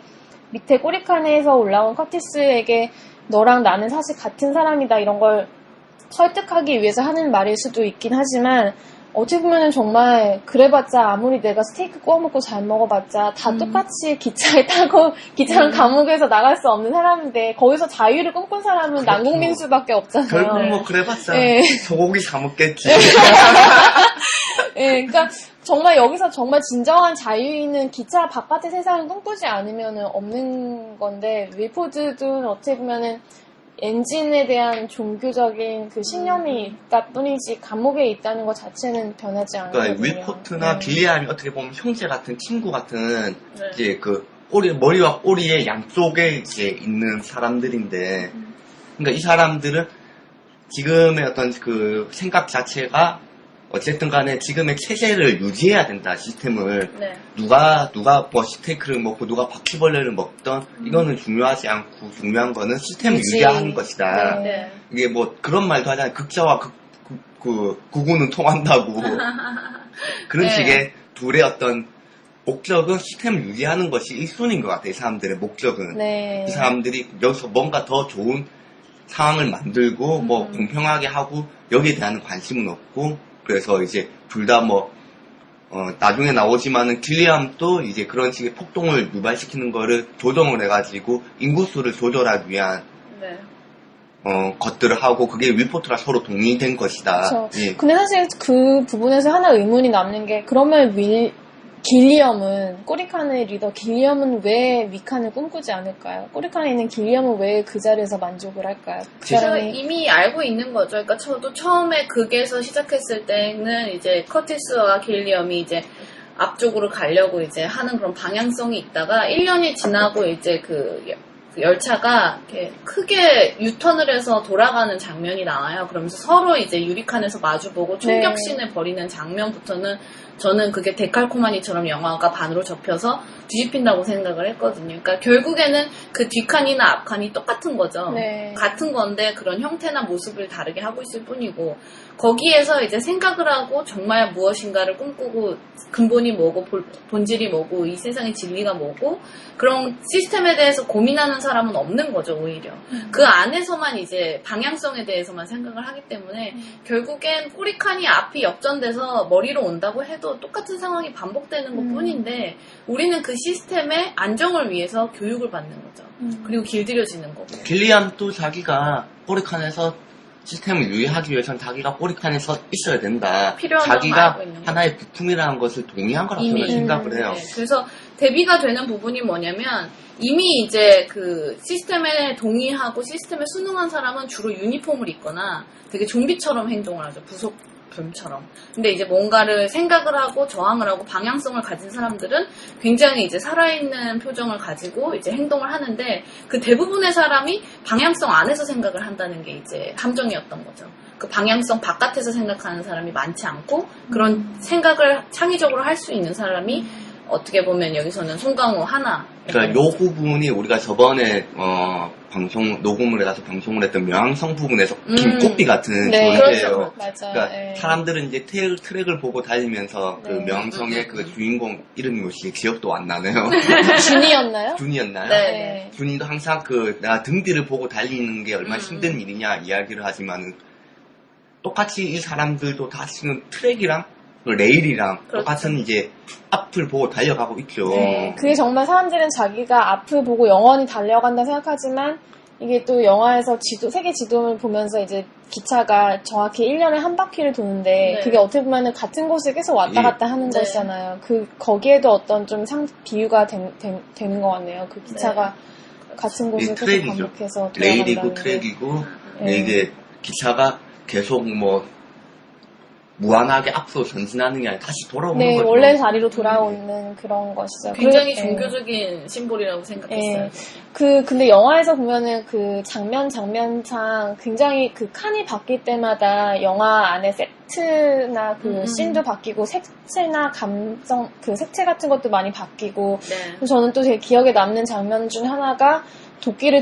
밑에 꼬리칸에서 올라온 커티스에게 너랑 나는 사실 같은 사람이다 이런 걸 설득하기 위해서 하는 말일 수도 있긴 하지만 어떻게 보면은 정말 그래봤자 아무리 내가 스테이크 구워 먹고 잘 먹어봤자 다 똑같이 기차에 타고 기차는 감옥에서 나갈 수 없는 사람인데 거기서 자유를 꿈꾼 사람은 그렇죠. 남궁민수밖에 없잖아요. 결국 뭐 그래봤자 네. 소고기 사 먹겠지. 예, 그러니까 정말 여기서 정말 진정한 자유는 기차 바깥의 세상을 꿈꾸지 않으면은 없는 건데 윌포드는 어떻게 보면은 엔진에 대한 종교적인 그 신념이 있다 뿐이지 감옥에 있다는 것 자체는 변하지 않거든요. 그러니까 윌포트나 길리안이 어떻게 보면 형제 같은 친구 같은 네. 이제 그 머리와 꼬리의 양쪽에 이제 있는 사람들인데, 그러니까 이 사람들은 지금의 어떤 그 생각 자체가 어쨌든 간에 지금의 체제를 유지해야 된다, 시스템을. 네. 누가 뭐 스테이크를 먹고 누가 바퀴벌레를 먹던 이거는 중요하지 않고 중요한 거는 시스템을 유지하는 것이다. 네. 이게 뭐 그런 말도 하잖아요. 극자와 구구는 통한다고. 그런 네. 식의 둘의 어떤 목적은 시스템을 유지하는 것이 1순위인 것 같아요. 이 사람들의 목적은. 네. 이 사람들이 여기서 뭔가 더 좋은 상황을 만들고 뭐 공평하게 하고 여기에 대한 관심은 없고 그래서 이제 둘 다 뭐 나중에 나오지만은 길리암도 이제 그런 식의 폭동을 유발시키는 거를 조정을 해가지고 인구수를 조절하기 위한 네. 것들을 하고 그게 윌포트랑 서로 동의된 것이다. 그렇죠. 예. 근데 사실 그 부분에서 하나 의문이 남는 게 그러면 길리엄은 꼬리칸의 리더 길리엄은 왜 위칸을 꿈꾸지 않을까요? 꼬리칸에 있는 길리엄은 왜 그 자리에서 만족을 할까요? 그 제가 사람이 이미 알고 있는 거죠. 그러니까 저도 처음에 극에서 시작했을 때는 이제 커티스와 길리엄이 이제 앞쪽으로 가려고 이제 하는 그런 방향성이 있다가 1년이 지나고 이제 그 열차가 이렇게 크게 유턴을 해서 돌아가는 장면이 나와요. 그러면서 서로 이제 유리칸에서 마주보고 총격신을 벌이는 장면부터는 저는 그게 데칼코마니처럼 영화가 반으로 접혀서 뒤집힌다고 생각을 했거든요. 그러니까 결국에는 그 뒷칸이나 앞칸이 똑같은 거죠. 네. 같은 건데 그런 형태나 모습을 다르게 하고 있을 뿐이고 거기에서 이제 생각을 하고 정말 무엇인가를 꿈꾸고 근본이 뭐고 본질이 뭐고 이 세상의 진리가 뭐고 그런 시스템에 대해서 고민하는 사람은 없는 거죠, 오히려. 그 안에서만 이제 방향성에 대해서만 생각을 하기 때문에 결국엔 꼬리칸이 앞이 역전돼서 머리로 온다고 해도 똑같은 상황이 반복되는 것 뿐인데 우리는 그 시스템의 안정을 위해서 교육을 받는 거죠. 그리고 길들여지는 거고. 길리암도 자기가 꼬리칸에서 시스템을 유지하기 위해서는 자기가 꼬리칸에서 있어야 된다. 필요한 점을 자기가 알고 있는 하나의 부품이라는 것을 동의한 거라고 저는 생각을 해요. 네, 그래서 대비가 되는 부분이 뭐냐면 이미 이제 그 시스템에 동의하고 시스템에 순응한 사람은 주로 유니폼을 입거나 되게 좀비처럼 행동을 하죠. 부속품처럼. 근데 이제 뭔가를 생각을 하고 저항을 하고 방향성을 가진 사람들은 굉장히 이제 살아있는 표정을 가지고 이제 행동을 하는데 그 대부분의 사람이 방향성 안에서 생각을 한다는 게 이제 함정이었던 거죠. 그 방향성 바깥에서 생각하는 사람이 많지 않고 그런 생각을 창의적으로 할 수 있는 사람이 어떻게 보면 여기서는 송강호 하나. 그러니까 요 부분이 우리가 저번에 방송 녹음을 해서 방송을 했던 명왕성 부분에서 김꽃비 같은 네, 존재예요. 그렇죠. 맞아요. 그러니까 네. 사람들은 이제 트랙을 보고 달리면서 그 네. 명왕성의 그 주인공 이름이 뭐지 기억도 안 나네요. 준이었나요? 준이었나요? 네. 준이도 항상 내가 등 뒤를 보고 달리는 게 얼마나 힘든 일이냐 이야기를 하지만은 똑같이 이 사람들도 다 지금 트랙이랑 레일이랑 그렇죠. 똑같은 이제 앞을 보고 달려가고 있죠. 네. 그게 정말 사람들은 자기가 앞을 보고 영원히 달려간다 생각하지만 이게 또 영화에서 세계 지도를 보면서 이제 기차가 정확히 1년에 한 바퀴를 도는데 네. 그게 어떻게 보면 같은 곳을 계속 왔다 갔다 하는 네. 것이잖아요. 거기에도 어떤 좀 비유가 되는 것 같네요. 그 기차가 같은 곳을 계속 트랙이죠. 반복해서 레일이고 돌아간다는 게. 트랙이고 네. 이게 기차가 계속 뭐 무한하게 앞으로 전진하는 게 아니라 다시 돌아오는 네, 거죠. 원래 자리로 돌아오는 그런 것이죠. 굉장히 네. 종교적인 심볼이라고 생각했어요. 네. 근데 영화에서 보면은 그 장면상 굉장히 그 칸이 바뀔 때마다 영화 안에 세트나 그 씬도 바뀌고 색채나 감정, 그 색채 같은 것도 많이 바뀌고. 네. 그래서 저는 또 제 기억에 남는 장면 중 하나가 도끼를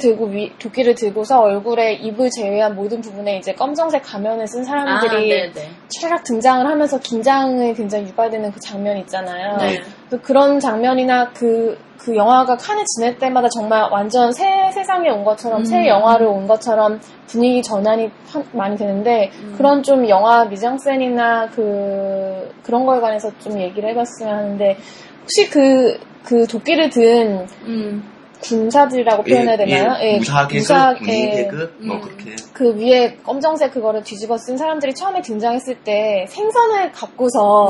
들고서 얼굴에 입을 제외한 모든 부분에 이제 검정색 가면을 쓴 사람들이 촤락 등장을 하면서 긴장을 굉장히 유발되는 그 장면 있잖아요. 네. 그런 장면이나 그 영화가 칸에 지낼 때마다 정말 완전 새 세상에 온 것처럼 새 영화를 온 것처럼 분위기 전환이 많이 되는데 그런 좀 영화 미장센이나 그런 거에 관해서 좀 얘기를 해봤으면 하는데 혹시 그 도끼를 든 군사들이라고 표현해야 되나요? 예, 무사계급, 군인계급, 뭐 그렇게. 그 위에 검정색 그거를 뒤집어 쓴 사람들이 처음에 등장했을 때 생선을 갖고서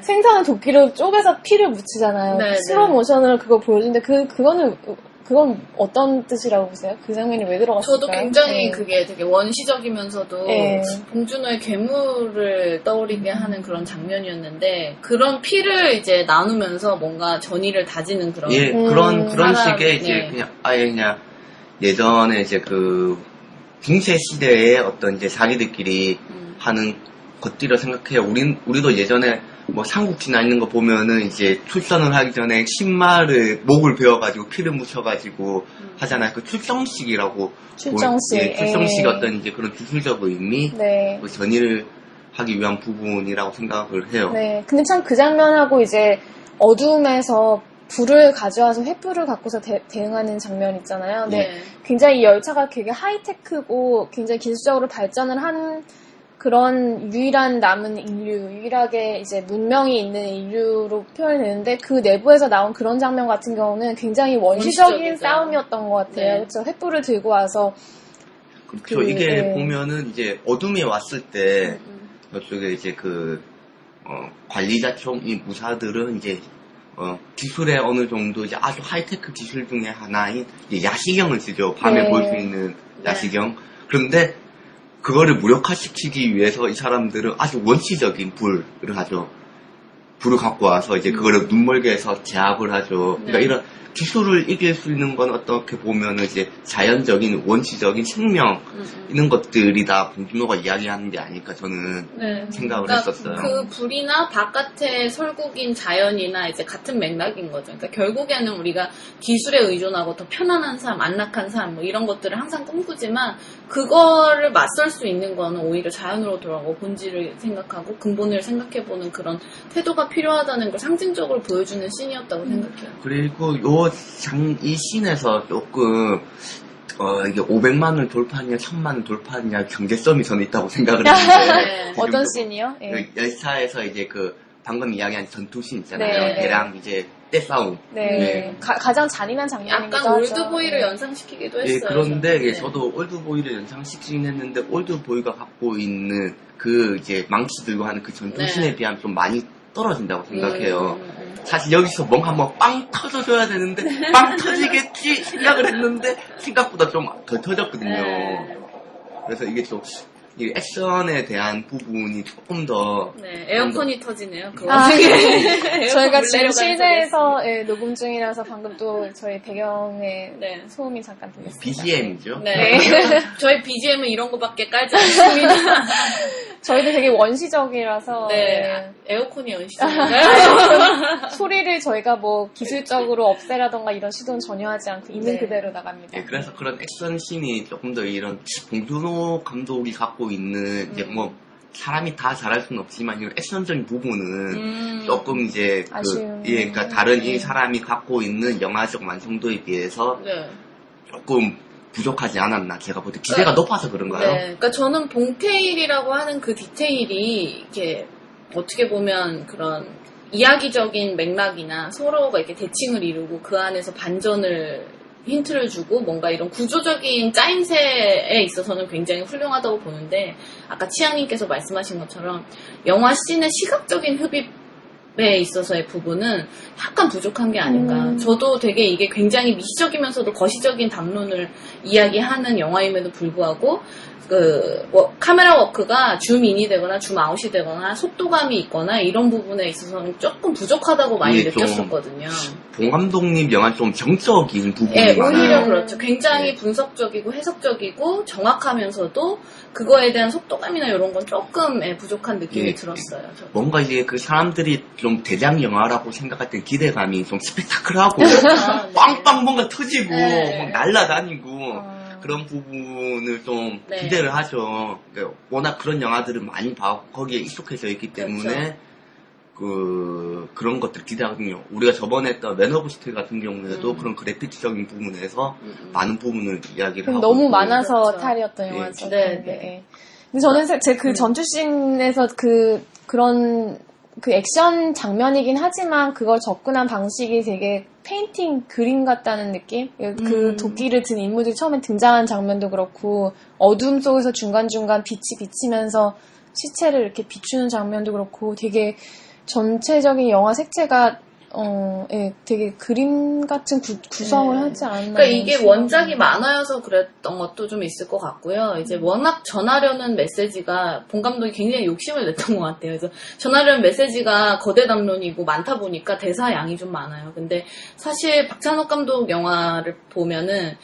생선을 도끼로 쪼개서 피를 묻히잖아요. 슬로우 모션으로 그거 보여주는데 그건 어떤 뜻이라고 보세요? 그 장면이 왜 들어갔을까요? 저도 굉장히 그게 되게 원시적이면서도 봉준호의 괴물을 떠오르게 하는 그런 장면이었는데 그런 피를 이제 나누면서 뭔가 전의를 다지는 그런 그런 식의 이제 그냥 예전에 이제 그 중세 시대의 어떤 이제 자기들끼리 하는 것들이라 생각해요. 우리도 예전에 뭐 삼국지나 있는 거 보면은 이제 출전을 하기 전에 신말을 목을 베어가지고 피를 묻혀가지고 하잖아요. 그 출정식이라고. 출정식 어떤 이제 그런 기술적 의미, 그 전의를 하기 위한 부분이라고 생각을 해요. 네. 근데 참 그 장면하고 이제 어둠에서 불을 가져와서 횃불을 갖고서 대응하는 장면 있잖아요. 굉장히 이 열차가 되게 하이테크고 굉장히 기술적으로 발전을 한 그런 유일한 남은 인류, 유일하게 이제 문명이 있는 인류로 표현되는데 그 내부에서 나온 그런 장면 같은 경우는 굉장히 원시적인 싸움이었던 것 같아요. 그렇죠. 횃불을 들고 와서 그렇죠. 이게 보면은 이제 어둠이 왔을 때 저쪽에 이제 관리자총 이 무사들은 이제 기술의 어느 정도 이제 아주 하이테크 기술 중에 하나인 이제 야시경을 쓰죠. 밤에 볼 수 있는 야시경. 그런데 그거를 무력화시키기 위해서 이 사람들은 아주 원시적인 불을 하죠. 불을 갖고 와서 이제 그거를 눈멀게 해서 제압을 하죠. 그러니까 이런 기술을 이길 수 있는 건 어떻게 보면은 이제 자연적인 원시적인 생명 이런 것들이 다 봉준호가 이야기하는 게 아닐까 저는 생각을 했었어요. 그 불이나 바깥의 설국인 자연이나 이제 같은 맥락인 거죠. 그러니까 결국에는 우리가 기술에 의존하고 더 편안한 삶, 안락한 삶 뭐 이런 것들을 항상 꿈꾸지만 그거를 맞설 수 있는 거는 오히려 자연으로 돌아가고 본질을 생각하고 근본을 생각해보는 그런 태도가 필요하다는 걸 상징적으로 보여주는 씬이었다고 생각해요. 그리고 이 씬에서 조금 이게 500만을 돌파하냐 1000만을 돌파하냐 경계점이 저는 있다고 생각을 했는데 어떤 씬이요? 열차에서 이제 방금 이야기한 전투씬 있잖아요. 걔랑 이제 떼싸움. 가장 잔인한 장면이기도 하죠. 약간 올드보이를 연상시키기도 했어요. 그런데 저도 올드보이를 연상시키긴 했는데 올드보이가 갖고 있는 그 이제 망치 들고 하는 그 전투씬에 비하면 좀 많이 떨어진다고 생각해요. 사실 여기서 뭔가 한번 빵 터져줘야 되는데 빵 터지겠지 생각을 했는데 생각보다 좀 덜 터졌거든요. 그래서 이게 좀 이 액션에 대한 부분이 조금 더 에어컨이 터지네요. 저희가 지금 실내에서 녹음 중이라서 방금 또 저희 배경에 소음이 잠깐 들렸습니다. BGM이죠? 저희 BGM은 이런 거밖에 깔지 않습니다. 저희도 되게 원시적이라서 에어컨이 원시적인가요? 소리를 저희가 뭐 기술적으로 없애라던가 이런 시도는 전혀 하지 않고 있는 그대로 나갑니다. 그래서 그런 액션씬이 조금 더 이런 봉준호 감독이 갖고 있는 이제 뭐 사람이 다 잘할 수는 없지만 이런 액션적인 부분은 조금 이제 그러니까 다른 이 사람이 갖고 있는 영화적 완성도에 비해서 조금 부족하지 않았나 제가 볼 때 기대가 높아서 그런가요? 그러니까 저는 봉테일이라고 하는 그 디테일이 이렇게 어떻게 보면 그런 이야기적인 맥락이나 서로가 이렇게 대칭을 이루고 그 안에서 반전을 힌트를 주고 뭔가 이런 구조적인 짜임새에 있어서는 굉장히 훌륭하다고 보는데 아까 치양님께서 말씀하신 것처럼 영화 씬의 시각적인 흡입 있어서의 부분은 약간 부족한 게 아닌가. 저도 되게 이게 굉장히 미시적이면서도 거시적인 담론을 이야기하는 영화임에도 불구하고 카메라 워크가 줌인이 되거나 줌아웃이 되거나 속도감이 있거나 이런 부분에 있어서는 조금 부족하다고 많이 느꼈었거든요. 봉 감독님 영화 좀 정적인 부분이 많아요. 오히려 그렇죠. 굉장히 분석적이고 해석적이고 정확하면서도 그거에 대한 속도감이나 이런 건 조금 부족한 느낌이 들었어요. 저도. 뭔가 이제 그 사람들이 좀 대장 영화라고 생각할 때 기대감이 좀 스펙타클하고 빵빵 뭔가 터지고 막 날라다니고 그런 부분을 좀 기대를 하죠. 워낙 그런 영화들을 많이 봐고 거기에 익숙해져 있기 때문에 그런 것들 기대하거든요. 우리가 저번에 했던 맨 오브 스틸 같은 경우에도 그런 그래픽적인 부분에서 많은 부분을 이야기를 하고 너무 많아서 그렇죠. 탈이었던 영화죠. 네. 근데 저는 제 그 전투씬에서 그런 액션 장면이긴 하지만 그걸 접근한 방식이 되게 페인팅 그림 같다는 느낌? 그 도끼를 든 인물들이 처음에 등장한 장면도 그렇고 어둠 속에서 중간중간 빛이 비치면서 시체를 이렇게 비추는 장면도 그렇고 되게 전체적인 영화 색채가 되게 그림 같은 구성을 하지 않나. 그러니까 이게 원작이 만화여서 그랬던 것도 좀 있을 것 같고요. 이제 워낙 전하려는 메시지가 봉 감독이 굉장히 욕심을 냈던 것 같아요. 그래서 전하려는 메시지가 거대 담론이고 많다 보니까 대사 양이 좀 많아요. 근데 사실 박찬욱 감독 영화를 보면은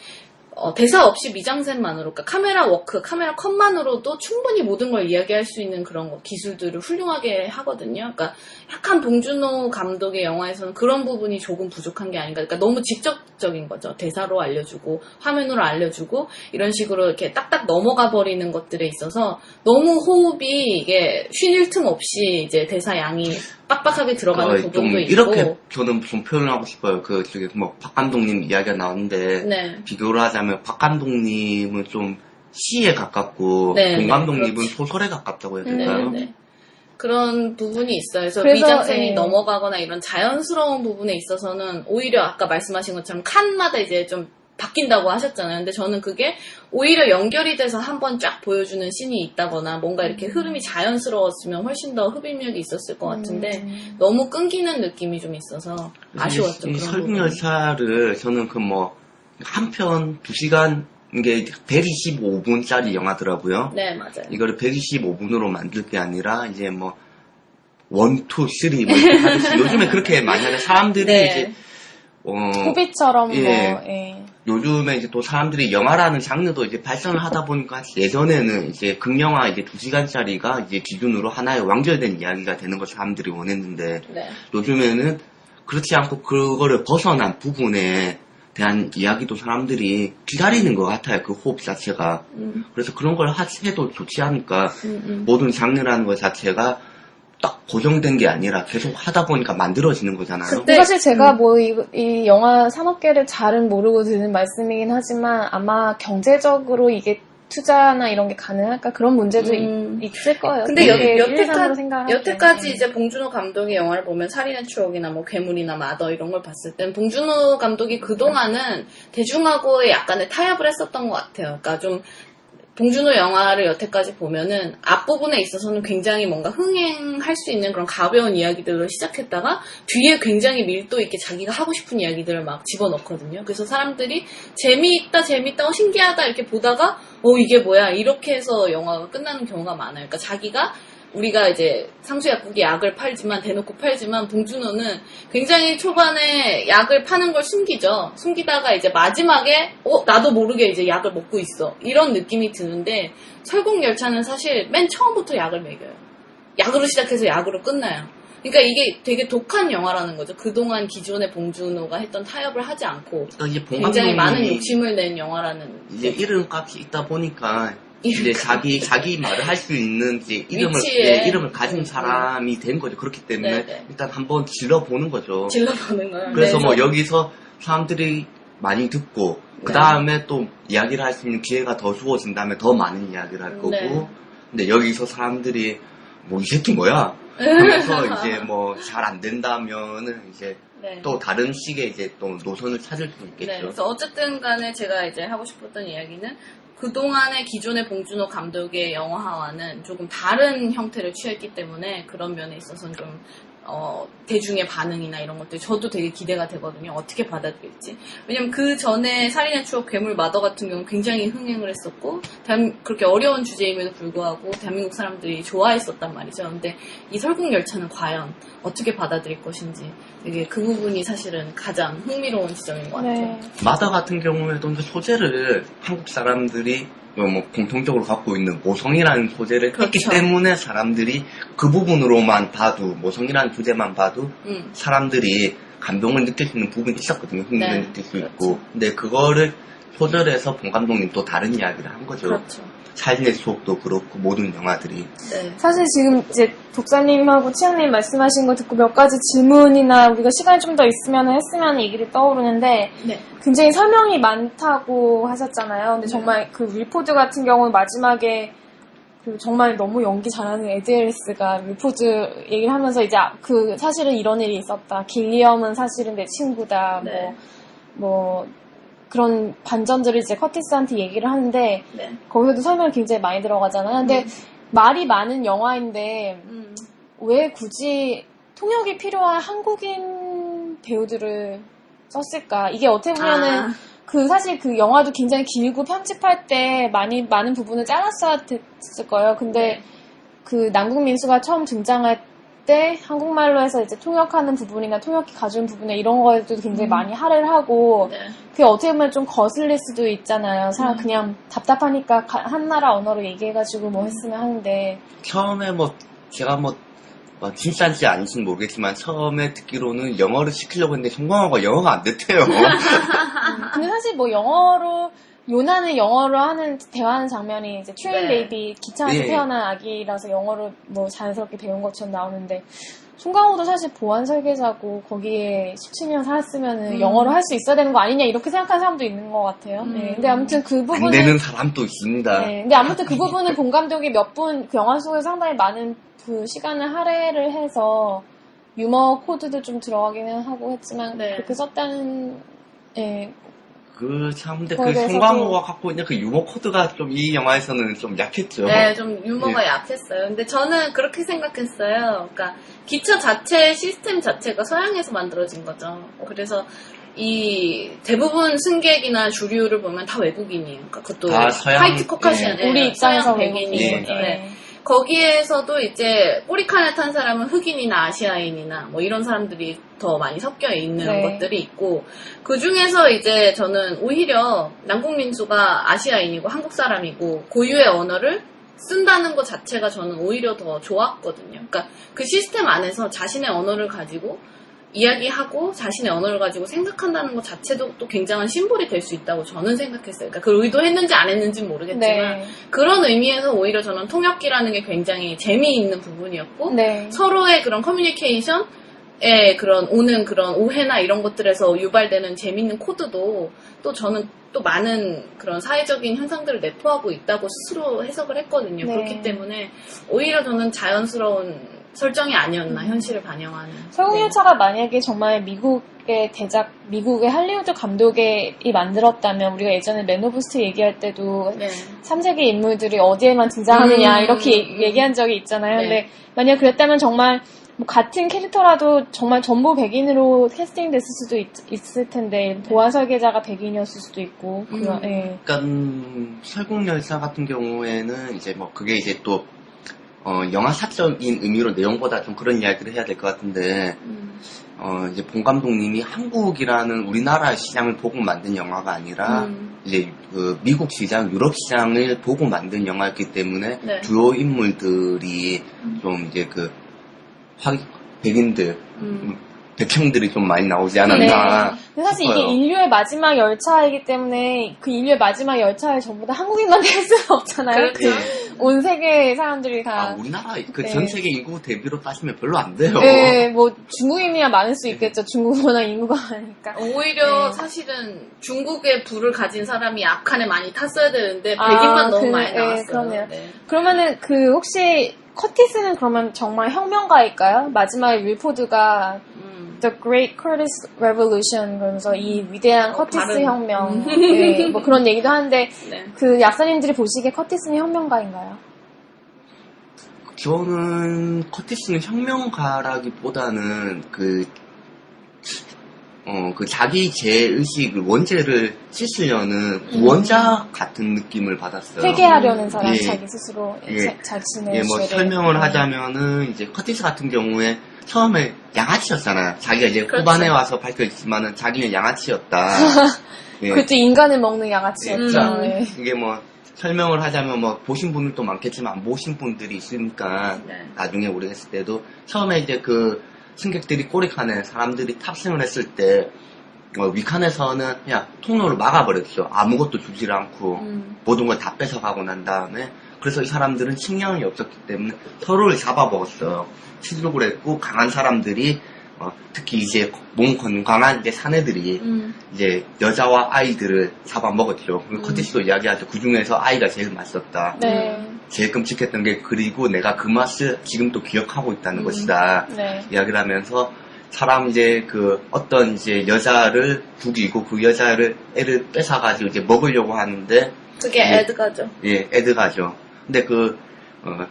대사 없이 미장센만으로, 그러니까 카메라 워크, 카메라 컷만으로도 충분히 모든 걸 이야기할 수 있는 그런 기술들을 훌륭하게 하거든요. 그러니까 약간 봉준호 감독의 영화에서는 그런 부분이 조금 부족한 게 아닌가. 그러니까 너무 직접적인 거죠. 대사로 알려주고, 화면으로 알려주고, 이런 식으로 이렇게 딱딱 넘어가 버리는 것들에 있어서 너무 호흡이 이게 쉴 틈 없이 이제 대사 양이 빡빡하게 들어가는 부분도 좀 있고. 이렇게 저는 좀 표현을 하고 싶어요. 저기 박 감독님 이야기가 나오는데 비교를 하자면 박 감독님은 좀 시에 가깝고 봉 감독님은 그렇지. 소설에 가깝다고 해야 될까요? 그런 부분이 있어요. 그래서 그래서, 미장센이 넘어가거나 이런 자연스러운 부분에 있어서는 오히려 아까 말씀하신 것처럼 칸마다 이제 좀 바뀐다고 하셨잖아요. 근데 저는 그게 오히려 연결이 돼서 한번 쫙 보여주는 씬이 있다거나 뭔가 이렇게 흐름이 자연스러웠으면 훨씬 더 흡입력이 있었을 것 같은데 너무 끊기는 느낌이 좀 있어서 아쉬웠죠. 이 그런 설국열차를 저는 한 편 2시간 이게 125분짜리 영화더라고요. 네, 맞아요. 이거를 125분으로 만들 게 아니라 이제 1, 2, 3 이렇게 하듯이 요즘에 그렇게 많이 하는 사람들이 이제 호빗처럼 요즘에 이제 또 사람들이 영화라는 장르도 이제 발전을 하다 보니까 예전에는 이제 극영화 이제 2시간짜리가 이제 기준으로 하나의 완결된 이야기가 되는 걸 사람들이 원했는데 요즘에는 그렇지 않고 그거를 벗어난 부분에 대한 이야기도 사람들이 기다리는 것 같아요. 그 호흡 자체가. 그래서 그런 걸 해도 좋지 않을까. 모든 장르라는 것 자체가 딱 고정된 게 아니라 계속 하다 보니까 만들어지는 거잖아요. 사실 제가 이 영화 산업계를 잘은 모르고 드는 말씀이긴 하지만 아마 경제적으로 이게 투자나 이런 게 가능할까? 그런 문제도 있을 거예요. 근데 여태까지 여태까지 이제 봉준호 감독의 영화를 보면 살인의 추억이나 뭐 괴물이나 마더 이런 걸 봤을 땐 봉준호 감독이 그동안은 대중하고의 약간의 타협을 했었던 것 같아요. 그러니까 좀 봉준호 영화를 여태까지 보면은 앞부분에 있어서는 굉장히 뭔가 흥행할 수 있는 그런 가벼운 이야기들로 시작했다가 뒤에 굉장히 밀도 있게 자기가 하고 싶은 이야기들을 막 집어넣거든요. 그래서 사람들이 재미있다, 신기하다 이렇게 보다가 이게 뭐야 이렇게 해서 영화가 끝나는 경우가 많아요. 그러니까 자기가 우리가 이제 상수약국이 약을 대놓고 팔지만 봉준호는 굉장히 초반에 약을 파는 걸 숨기죠. 숨기다가 이제 마지막에 나도 모르게 이제 약을 먹고 있어. 이런 느낌이 드는데 설국열차는 사실 맨 처음부터 약을 먹여요. 약으로 시작해서 약으로 끝나요. 그러니까 이게 되게 독한 영화라는 거죠. 그동안 기존의 봉준호가 했던 타협을 하지 않고 굉장히 많은 욕심을 낸 영화라는. 이제 이름값이 있다 보니까 이제 자기 말을 할 수 있는 이제 이름을 가진 사람이 된 거죠. 그렇기 때문에 일단 한번 질러보는 거죠. 질러보는 거예요. 그래서 여기서 사람들이 많이 듣고 그 다음에 또 이야기를 할 수 있는 기회가 더 주어진다면 더 많은 이야기를 할 거고 근데 여기서 사람들이 이 새끼 뭐야? 하면서 이제 잘 안 된다면은 이제 또 다른 식의 이제 또 노선을 찾을 수 있겠죠. 그래서 어쨌든 간에 제가 이제 하고 싶었던 이야기는 그동안의 기존의 봉준호 감독의 영화화와는 조금 다른 형태를 취했기 때문에 그런 면에 있어서는 좀 대중의 반응이나 이런 것들 저도 되게 기대가 되거든요. 어떻게 받아들일지. 왜냐면 그 전에 살인의 추억 괴물 마더 같은 경우는 굉장히 흥행을 했었고 그렇게 어려운 주제임에도 불구하고 대한민국 사람들이 좋아했었단 말이죠. 근데 이 설국열차는 과연 어떻게 받아들일 것인지 되게 그 부분이 사실은 가장 흥미로운 지점인 것 같아요. 네. 마더 같은 경우에도 소재를 한국 사람들이 뭐 공통적으로 갖고 있는 모성이라는 소재를 그렇죠. 했기 때문에 사람들이 그 부분으로만 봐도 모성이라는 주제만 봐도 사람들이 감동을 느낄 수 있는 부분이 있었거든요. 흥미를 느낄 수 있고. 근데 그거를 소절해서 본 감독님 또 다른 이야기를 한 거죠. 그렇죠. 살인의 추억도 그렇고 모든 영화들이. 네. 사실 지금 이제 독사님하고 치아님 말씀하신 거 듣고 몇 가지 질문이나 우리가 시간이 좀 더 있으면 했으면 얘기를 떠오르는데 네. 굉장히 설명이 많다고 하셨잖아요. 근데 정말 그 윌포드 같은 경우는 마지막에 그 정말 너무 연기 잘하는 에드엘리스가 윌포드 얘기를 하면서 이제 그 사실은 이런 일이 있었다. 길리엄은 사실은 내 친구다. 네. 뭐 그런 반전들을 이제 커티스한테 얘기를 하는데 네. 거기서도 설명이 굉장히 많이 들어가잖아요. 근데 말이 많은 영화인데 왜 굳이 통역이 필요한 한국인 배우들을 썼을까? 이게 어떻게 보면은 그 사실 그 영화도 굉장히 길고 편집할 때 많은 부분을 잘랐어야 됐을 거예요. 근데 그 남궁민수가 처음 등장할 때 한국말로 해서 이제 통역하는 부분이나 통역이 가져온 부분에 이런 거에도 굉장히 많이 할애를 하고 네. 그게 어떻게 보면 좀 거슬릴 수도 있잖아요. 사람 그냥 답답하니까 한 나라 언어로 얘기해가지고 뭐 했으면 하는데 처음에 제가 진짜인지 아닌지는 모르겠지만 처음에 듣기로는 영어를 시키려고 했는데 성공하고 영어가 안 됐대요. 근데 사실 뭐 영어로 요나는 영어로 대화하는 장면이 이제 트레인 베이비 기차 안에서 태어난 아기라서 영어로 뭐 자연스럽게 배운 것처럼 나오는데 송강호도 사실 보안 설계자고 거기에 17년 살았으면은 영어로 할 수 있어야 되는 거 아니냐 이렇게 생각하는 사람도 있는 것 같아요. 네. 근데 아무튼 그 부분은 안 되는 사람도 있습니다. 네. 근데 아무튼 그 부분은 본 감독이 그 영화 속에 상당히 많은 그 시간을 할애를 해서 유머 코드도 좀 들어가기는 하고 했지만 그렇게 썼다는 근데 그 송강호가 갖고 있는 그 유머 코드가 좀 이 영화에서는 좀 약했죠. 네, 좀 유머가 약했어요. 근데 저는 그렇게 생각했어요. 그러니까 기차 자체 시스템 자체가 서양에서 만들어진 거죠. 그래서 이 대부분 승객이나 주류를 보면 다 외국인이에요. 그러니까 그것도 다 서양, 화이트 코카시안 우리 입장에서 백인인 거죠. 거기에서도 이제 꼬리칸에 탄 사람은 흑인이나 아시아인이나 뭐 이런 사람들이 더 많이 섞여 있는 것들이 있고 그 중에서 이제 저는 오히려 남궁민수가 아시아인이고 한국 사람이고 고유의 언어를 쓴다는 것 자체가 저는 오히려 더 좋았거든요. 그러니까 그 시스템 안에서 자신의 언어를 가지고 이야기하고 자신의 언어를 가지고 생각한다는 것 자체도 또 굉장한 심볼이 될 수 있다고 저는 생각했어요. 그러니까 그걸 의도했는지 안 했는지는 모르겠지만 그런 의미에서 오히려 저는 통역기라는 게 굉장히 재미있는 부분이었고 서로의 그런 커뮤니케이션에 그런 오는 그런 오해나 이런 것들에서 유발되는 재미있는 코드도 또 저는 또 많은 그런 사회적인 현상들을 내포하고 있다고 스스로 해석을 했거든요. 그렇기 때문에 오히려 저는 자연스러운 설정이 아니었나 현실을 반영하는. 설국열차가 만약에 정말 미국의 미국의 할리우드 감독이 만들었다면 우리가 예전에 맨 오브 스틸 얘기할 때도 3세기 인물들이 어디에만 등장하느냐 이렇게 얘기한 적이 있잖아요. 근데 만약 그랬다면 정말 뭐 같은 캐릭터라도 정말 전부 백인으로 캐스팅됐을 수도 있을 텐데 보안 설계자가 백인이었을 수도 있고. 그러니까 설국열차 같은 경우에는 이제 그게 이제 또 영화사적인 의미로 내용보다 좀 그런 이야기를 해야 될 것 같은데, 이제 본 감독님이 한국이라는 우리나라 시장을 보고 만든 영화가 아니라, 이제 그 미국 시장, 유럽 시장을 보고 만든 영화였기 때문에, 주요 인물들이 좀 이제 백인들, 백형들이 좀 많이 나오지 않았나. 근데 사실 이게 인류의 마지막 열차이기 때문에 그 인류의 마지막 열차에 전부 다 한국인만 탈 수는 없잖아요. 그렇죠. 온 세계의 사람들이 다. 우리나라 전 세계 인구 대비로 따지면 별로 안 돼요. 네, 뭐 중국인이야 많을 수 있겠죠. 중국보다 인구가 많으니까. 오히려 사실은 중국의 부를 가진 사람이 악한에 많이 탔어야 되는데 백인만 너무 많이 나왔어요. 그러네요. 그러면은 혹시 커티스는 그러면 정말 혁명가일까요? 마지막에 윌포드가 The Great Curtis Revolution 그러면서 이 위대한 커티스 혁명 뭐 그런 얘기도 하는데 그 약사님들이 보시기에 커티스는 혁명가인가요? 저는 커티스는 혁명가라기보다는 그 자기 제의식을 원죄를 씻으려는 구원자 같은 느낌을 받았어요. 회개하려는 사람, 예. 자기 스스로 자신의 예, 뭐 죄를. 설명을 하자면은 이제 커티스 같은 경우에 처음에 양아치였잖아요. 자기가 이제 그렇죠. 후반에 와서 밝혀지지만은 자기는 양아치였다. 예. 그것도 인간을 먹는 양아치였죠. 예. 이게 뭐 설명을 하자면 뭐 보신 분들도 많겠지만 안 보신 분들이 있으니까 네. 나중에 우리 했을 때도 처음에 이제 그 승객들이 꼬리칸에 사람들이 탑승을 했을 때 위칸에서는 그냥 통로를 막아버렸죠. 아무것도 주질 않고 모든 걸 다 뺏어가고 난 다음에 그래서 이 사람들은 식량이 없었기 때문에 서로를 잡아먹었어요. 치족을 했고 강한 사람들이 특히 이제 몸 건강한 이제 사내들이 이제 여자와 아이들을 잡아먹었죠. 커티스도 이야기하죠. 그 중에서 아이가 제일 맛있었다. 네. 제일 끔찍했던 게 그리고 내가 그 맛을 지금도 기억하고 있다는 것이다. 네. 이야기를 하면서 사람 이제 그 어떤 이제 여자를 죽이고 그 여자를 애를 뺏어가지고 이제 먹으려고 하는데 그게 예. 에드가죠. 예, 에드가죠. 근데 그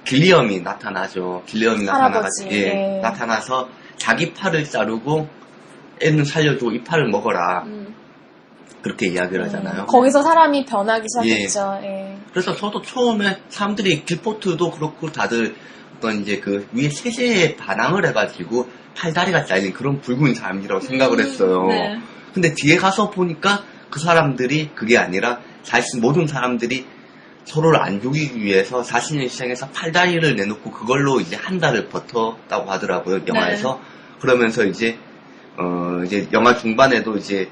길리엄이 나타나죠. 길리엄이 할아버지, 나타나가지고 예. 나타나서 자기 팔을 자르고 애는 살려주고 이 팔을 먹어라. 그렇게 이야기를 하잖아요. 거기서 사람이 변하기 시작했죠. 예. 그래서 저도 처음에 사람들이 길포트도 그렇고 다들 어떤 이제 그 위에 세제에 반항을 해가지고 팔다리가 잘린 그런 붉은 사람이라고 생각을 했어요. 네. 근데 뒤에 가서 보니까 그 사람들이 그게 아니라 모든 사람들이 서로를 안 죽이기 위해서 자신의 시장에서 팔다리를 내놓고 그걸로 이제 한 달을 버텼다고 하더라고요, 영화에서. 그러면서 이제 영화 중반에도 이제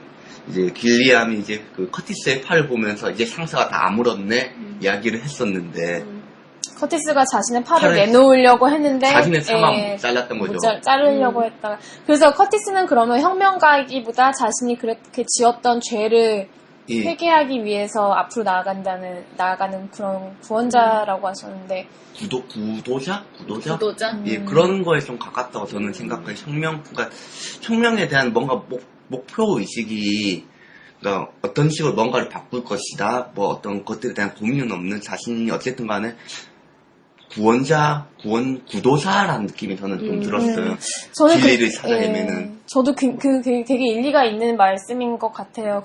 길리암이 이제 그 커티스의 팔을 보면서 이제 상사가 다 아물었네 이야기를 했었는데 커티스가 자신의 팔을 내놓으려고 했는데 자신의 사망 잘랐던 거죠. 자르려고 했다가 그래서 커티스는 그러면 혁명가이기보다 자신이 그렇게 지었던 죄를 회개하기 위해서 앞으로 나아가는 그런 구원자라고 하셨는데 구도자? 예, 음. 그런 거에 좀 가깝다고 저는 생각해요. 그러니까 혁명에 대한 뭔가 목표 의식이 그러니까 어떤 식으로 뭔가를 바꿀 것이다. 뭐 어떤 것들에 대한 고민은 없는 자신이 어쨌든 간에 구도사라는 느낌이 저는 좀 들었어요. 저는 진리를 찾아내면은. 저도 되게 일리가 있는 말씀인 것 같아요.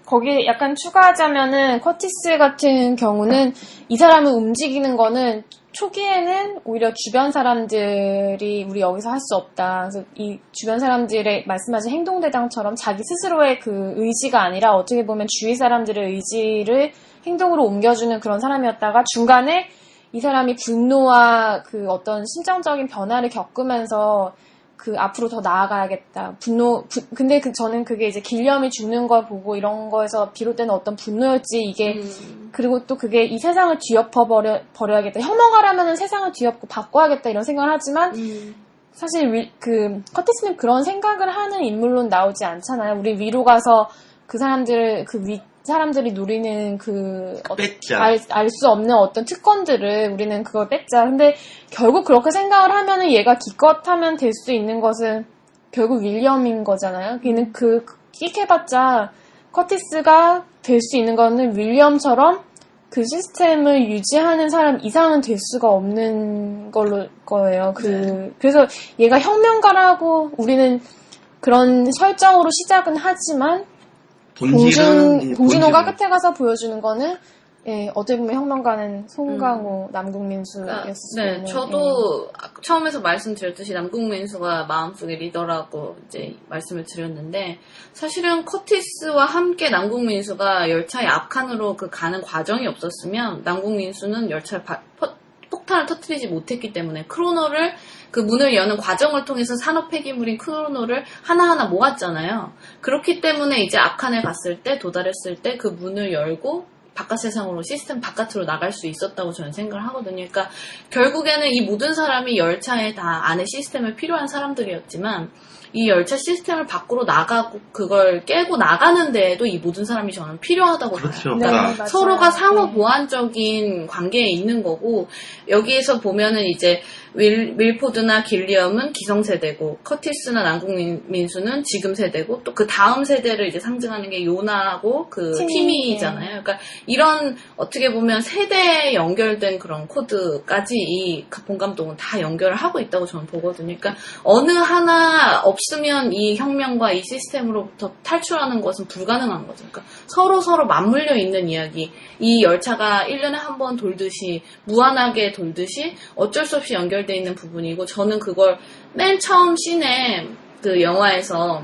거기에 약간 추가하자면은, 커티스 같은 경우는 이 사람을 움직이는 거는 초기에는 오히려 주변 사람들이 우리 여기서 할 수 없다. 그래서 이 주변 사람들의 말씀하신 행동대장처럼 자기 스스로의 그 의지가 아니라 어떻게 보면 주위 사람들의 의지를 행동으로 옮겨주는 그런 사람이었다가 중간에 이 사람이 분노와 그 어떤 심정적인 변화를 겪으면서 그 앞으로 더 나아가야겠다. 근데 저는 그게 이제 길리엄이 죽는 걸 보고 이런 거에서 비롯되는 어떤 분노였지 이게 그리고 또 그게 이 세상을 뒤엎어 버려야겠다. 혁명가라면은 세상을 뒤엎고 바꿔야겠다 이런 생각을 하지만 사실 커티스는 그런 생각을 하는 인물로 나오지 않잖아요. 우리 위로 가서 그 사람들을 사람들이 누리는 알 수 없는 어떤 특권들을 우리는 그걸 뺏자. 근데 결국 그렇게 생각을 하면은 얘가 기껏하면 될 수 있는 것은 결국 윌리엄인 거잖아요. 걔는 끽해봤자 커티스가 될 수 있는 거는 윌리엄처럼 그 시스템을 유지하는 사람 이상은 될 수가 없는 거예요. 그래서 얘가 혁명가라고 우리는 그런 설정으로 시작은 하지만 봉준호가 끝에 가서 보여주는 거는 어떻게 보면 혁명가는 송강호, 남궁민수였어요. 네, 저도 처음에서 말씀드렸듯이 남궁민수가 마음속의 리더라고 이제 말씀을 드렸는데 사실은 커티스와 함께 남궁민수가 열차의 앞칸으로 가는 과정이 없었으면 남궁민수는 열차에 폭탄을 터뜨리지 못했기 때문에 크로노를 그 문을 여는 과정을 통해서 산업 폐기물인 크로노를 하나하나 모았잖아요. 그렇기 때문에 이제 앞칸에 갔을 때 도달했을 때 그 문을 열고 바깥 세상으로 시스템 바깥으로 나갈 수 있었다고 저는 생각을 하거든요. 그러니까 결국에는 이 모든 사람이 열차에 다 안에 시스템에 필요한 사람들이었지만 이 열차 시스템을 밖으로 나가고 그걸 깨고 나가는 데에도 이 모든 사람이 저는 필요하다고 봐요. 그렇죠. 그러니까 서로가 상호 보완적인 관계에 있는 거고 여기에서 보면은 이제 밀포드나 길리엄은 기성세대고 커티스나 남궁민수는 지금 세대고 또 그 다음 세대를 이제 상징하는 게 요나하고 그 티미잖아요. 그러니까 이런 어떻게 보면 세대에 연결된 그런 코드까지 이 본감독은 다 연결을 하고 있다고 저는 보거든요. 그러니까 어느 하나 없으면 이 혁명과 이 시스템으로부터 탈출하는 것은 불가능한 거죠. 그러니까 서로 맞물려 있는 이야기. 이 열차가 1년에 한 번 돌듯이 무한하게 돌듯이 어쩔 수 없이 연결되어 있는 부분이고 저는 그걸 맨 처음 씬에 그 영화에서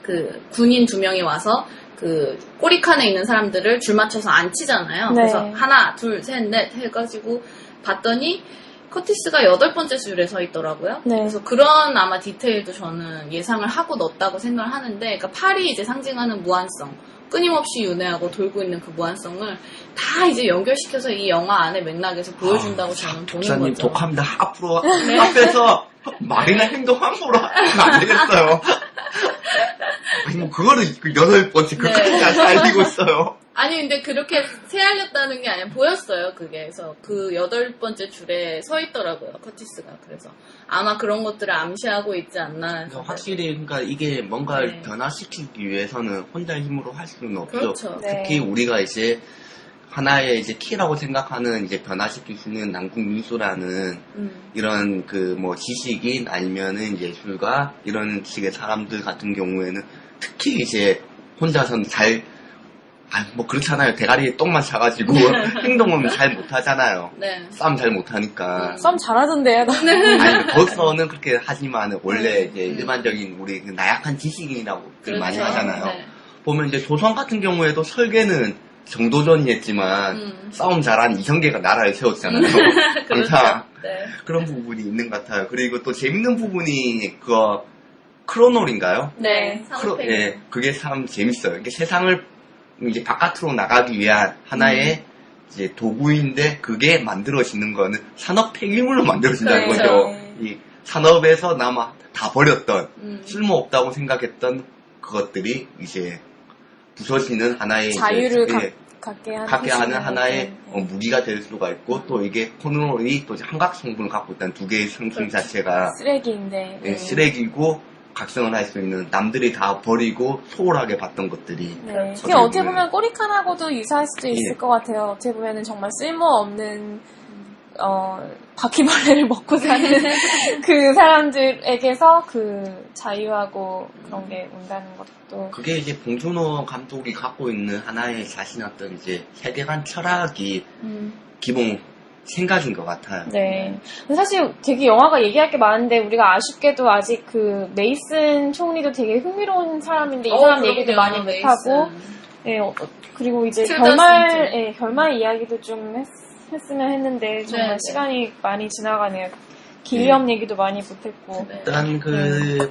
그 군인 2명이 와서 그 꼬리칸에 있는 사람들을 줄 맞춰서 앉히잖아요. 네. 그래서 하나, 둘, 셋, 넷 해가지고 봤더니 커티스가 8번째 줄에 서 있더라고요. 네. 그래서 그런 아마 디테일도 저는 예상을 하고 넣었다고 생각을 하는데, 그러니까 팔이 이제 상징하는 무한성, 끊임없이 윤회하고 돌고 있는 그 무한성을 다 이제 연결시켜서 이 영화 안에 맥락에서 보여준다고 저는 보는 독자님 거죠. 독합니다. 앞으로 앞에서 말이나 행동 함부로 하면 안 되겠어요. 아니 뭐 그거를 8번째 그까지 안 살리고 있어요. 아니 근데 그렇게 새알렸다는 게 아니라 보였어요. 그게 그래서 그 8번째 줄에 서 있더라고요. 커티스가. 그래서 아마 그런 것들을 암시하고 있지 않나. 그러니까 확실히 그러니까 이게 뭔가를 네. 변화시키기 위해서는 혼자 힘으로 할 수는 없죠. 그렇죠. 네. 특히 우리가 이제 하나의 이제 키라고 생각하는 이제 변화시킬 수 있는 남궁민수라는 이런 그 뭐 지식인 아니면은 예술가 이런 식의 사람들 같은 경우에는 특히 이제 혼자서는 뭐 그렇잖아요. 대가리에 똥만 차가지고 행동은 잘 못하잖아요. 네. 싸움 잘 못하니까. 썸 잘하던데요. 아니 거기서는 그렇게 하지만 원래 이제 일반적인 우리 그 나약한 지식인이라고 그렇죠. 많이 하잖아요. 네. 보면 이제 조선 같은 경우에도 설계는 정도전이었지만 싸움 잘하는 이성계가 나라를 세웠잖아요. 항상 네. 그런 부분이 있는 것 같아요. 그리고 또 재밌는 부분이 그거 크로놀인가요? 네. 예, 그게 참 재밌어요. 이게 세상을 이제 바깥으로 나가기 위한 하나의 이제 도구인데 그게 만들어지는 거는 산업 폐기물로 만들어진다는 그렇죠. 거죠. 이 산업에서 남아 다 버렸던 쓸모없다고 생각했던 그것들이 이제 부서지는 하나의 자유를 이제, 갖게 하는 하나의 네. 무기가 될 수가 있고 또 이게 코너롤이 또 한각 성분을 갖고 있다는 두 개의 성품 자체가 쓰레기인데. 예, 쓰레기고 각성을 할 수 있는 남들이 다 버리고 소홀하게 봤던 것들이 네. 그렇죠. 그게 어떻게 보면 꼬리칸하고도 유사할 수도 있을 예. 것 같아요. 어떻게 보면은 정말 쓸모없는 바퀴벌레를 먹고 사는 그 사람들에게서 그 자유하고 그런 게 온다는 것도. 그게 이제 봉준호 감독이 갖고 있는 하나의 자신의 어떤 이제 세계관 철학이 기본 생각인 것 같아요. 네. 근데 사실 되게 영화가 얘기할 게 많은데 우리가 아쉽게도 아직 그 메이슨 총리도 되게 흥미로운 사람인데 이 사람 얘기도 많이 못하고, 예, 그리고 이제 결말 이야기도 좀 했으면 했는데 정말 네, 시간이 많이 지나가네요. 길리엄 얘기도 많이 못했고. 네. 일단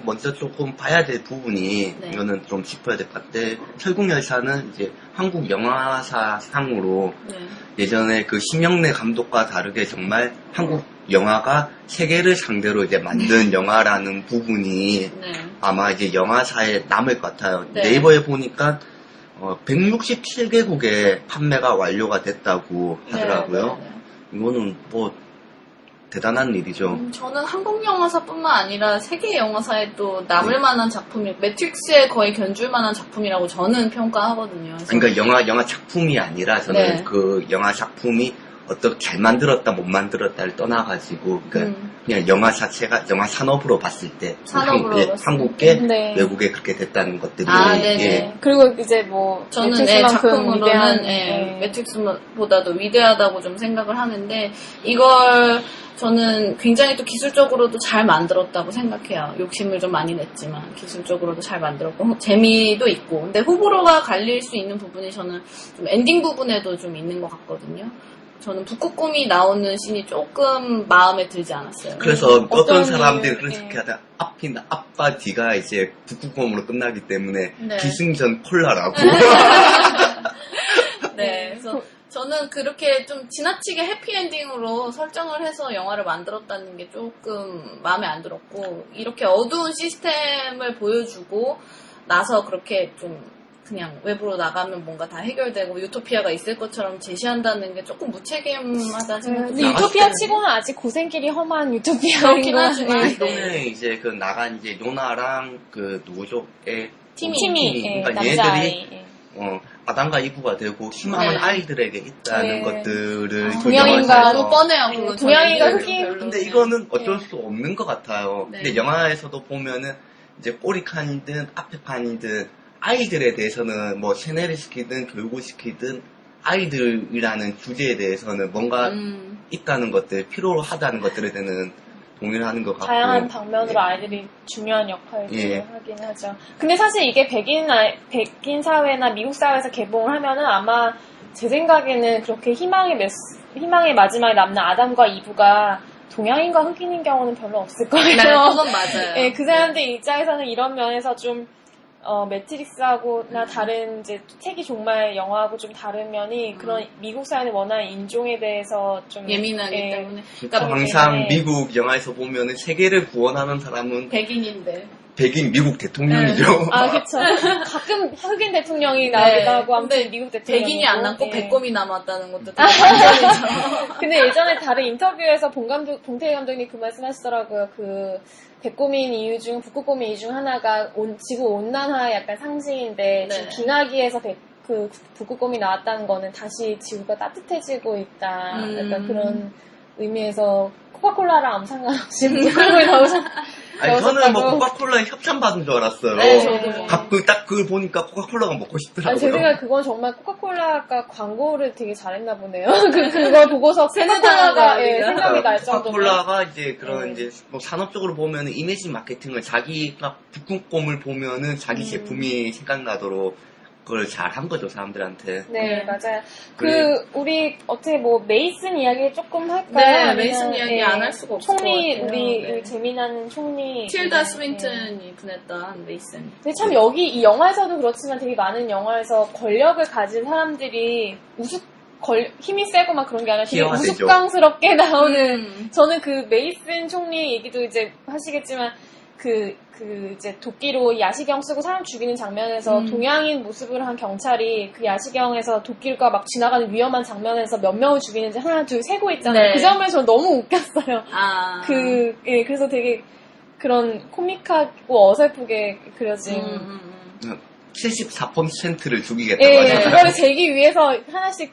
먼저 조금 봐야 될 부분이 네. 이거는 좀 짚어야 될 것 같은데 철국열차는 이제 한국 영화사상으로 네. 예전에 그 심영래 감독과 다르게 정말 한국 영화가 세계를 상대로 이제 만든 영화라는 부분이 네. 아마 이제 영화사에 남을 것 같아요. 네. 네이버에 보니까 167개국에 판매가 완료가 됐다고 하더라고요. 네. 이거는 뭐 대단한 일이죠. 저는 한국 영화사뿐만 아니라 세계 영화사에 또 남을 만한 작품이 매트릭스에 거의 견줄 만한 작품이라고 저는 평가하거든요. 그래서 그러니까 영화 작품이 아니라 저는 네. 그 영화 작품이 어떻게 잘 만들었다 못 만들었다를 떠나가지고 그러니까 그냥 영화 자체가 영화 산업으로 봤을 때 산업으로 봤을 때. 한국계 네. 외국에 그렇게 됐다는 것들이 네네. 예. 그리고 이제 뭐 저는 매트릭스만큼 위대한, 작품으로는 매트릭스보다도 위대하다고 좀 생각을 하는데 이걸 저는 굉장히 또 기술적으로도 잘 만들었다고 생각해요. 욕심을 좀 많이 냈지만 기술적으로도 잘 만들었고 재미도 있고 근데 호불호가 갈릴 수 있는 부분이 저는 좀 엔딩 부분에도 좀 있는 것 같거든요. 저는 북극곰이 나오는 씬이 조금 마음에 들지 않았어요. 그래서 어떤 어떤 사람들이 이유, 그렇게 예. 하다 앞과 뒤가 이제 북극곰으로 끝나기 때문에 네. 기승전 콜라라고 네, 그래서 저는 그렇게 좀 지나치게 해피엔딩으로 설정을 해서 영화를 만들었다는 게 조금 마음에 안 들었고 이렇게 어두운 시스템을 보여주고 나서 그렇게 좀 그냥 외부로 나가면 뭔가 다 해결되고 유토피아가 있을 것처럼 제시한다는 게 조금 무책임하다 생각해요. 근데 유토피아 치고는 아직 고생길이 험한 유토피아인 그렇긴 것 하지만. 같아요. 일종의 이제 그 나간 이제 요나랑 그 누구죠? 팀이 그러니까 남자아이. 얘들이 아담과 이브가 되고 희망은 네. 아이들에게 있다는 네. 것들을 동양인과 너무 뻔해요. 그건 동양인과 저는 흑인. 별로. 근데 이거는 어쩔 수 없는 것 같아요. 네. 근데 영화에서도 보면은 이제 꼬리칸이든 앞에 판이든 아이들에 대해서는 뭐 세뇌를 시키든 교육을 시키든 아이들이라는 주제에 대해서는 뭔가 있다는 것들, 필요하다는 것들에 대해서는 동의를 하는 것 같고. 다양한 방면으로 아이들이 중요한 역할을 예. 하긴 하죠. 근데 사실 이게 백인 사회나 미국 사회에서 개봉을 하면은 아마 제 생각에는 그렇게 희망의 마지막에 남는 아담과 이브가 동양인과 흑인인 경우는 별로 없을 거예요. 네, 그건 맞아요. 예, 그 사람들 입장에서는 이런 면에서 좀 매트릭스하고나 다른 이제 색이 정말 영화하고 좀 다른 면이 그런 미국 사회는 워낙 인종에 대해서 좀 예민하기 예, 때문에. 그러니까 항상 미국 영화에서 보면은 세계를 구원하는 사람은 백인인데. 백인 미국 대통령이죠. 아, 그쵸. 가끔 흑인 대통령이 나오기도 하고, 아무튼 미국 대통령. 백인이 안 남고 예. 백곰이 남았다는 것도 되게 반전이죠. 근데 예전에 다른 인터뷰에서 봉태기 감독님이 그 말씀 하시더라고요. 그, 북극곰인 이유 중 하나가 지구 온난화의 약간 상징인데, 지금 네. 빙하기에서 북극곰이 나왔다는 거는 다시 지구가 따뜻해지고 있다. 약간 그런 의미에서 코카콜라랑 아무 상관없이 북극곰이 아니, 저는 뭐 코카콜라에 협찬받은 줄 알았어요. 네, 저도. 가끔 딱 그걸 보니까 코카콜라가 먹고 싶더라고요. 아니, 제 생각에 그건 정말 코카콜라가 광고를 되게 잘했나 보네요. 그걸 보고서 코카콜라가 예, 생각이 날 정도로. 코카콜라가 이제 그런 이제 뭐 산업적으로 보면은 이미지 마케팅을 자기가 북극곰을 보면은 자기 제품이 생각나도록 그걸 잘 한 거죠, 사람들한테. 네, 맞아요. 그래. 우리 어떻게 뭐 메이슨 이야기 조금 할까요? 네, 메이슨 이야기 안 할 수가 없을 총리, 것 같아요. 우리 네. 재미나는 총리. 틸다 스윈튼이 분했던 메이슨. 근데 참 여기 이 영화에서도 그렇지만 되게 많은 영화에서 권력을 가진 사람들이 힘이 세고 막 그런 게 아니라 되게 희화되죠. 우스꽝스럽게 나오는 저는 그 메이슨 총리 얘기도 이제 하시겠지만 이제 도끼로 야시경 쓰고 사람 죽이는 장면에서 동양인 모습을 한 경찰이 그 야시경에서 도끼가 막 지나가는 위험한 장면에서 몇 명을 죽이는지 하나, 둘, 세고 있잖아요. 네. 그 장면이 저는 너무 웃겼어요. 아. 그래서 되게 그런 코믹하고 어설프게 그려진. 74%를 죽이겠다고 예, 하잖아요. 그거를 재기 위해서 하나씩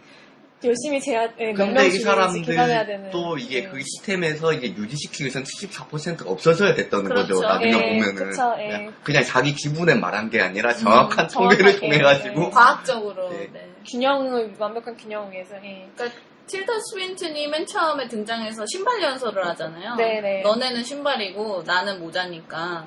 열심히 몇 근데 명 이 죽이는지 계산해야 되는. 사람들도 이게 그 시스템에서 이게 유지시키기 위해서는 74%가 없어져야 됐다는 그렇죠. 거죠. 나중에 예, 보면은. 그쵸, 예. 그냥 자기 기분에 말한 게 아니라 정확한 통계를 정확하게, 통해가지고. 예. 과학적으로. 네. 네. 완벽한 균형을 위해서. 예. 그러니까 틸다 스윈튼이 맨 처음에 등장해서 신발 연설을 하잖아요. 네네. 너네는 신발이고 나는 모자니까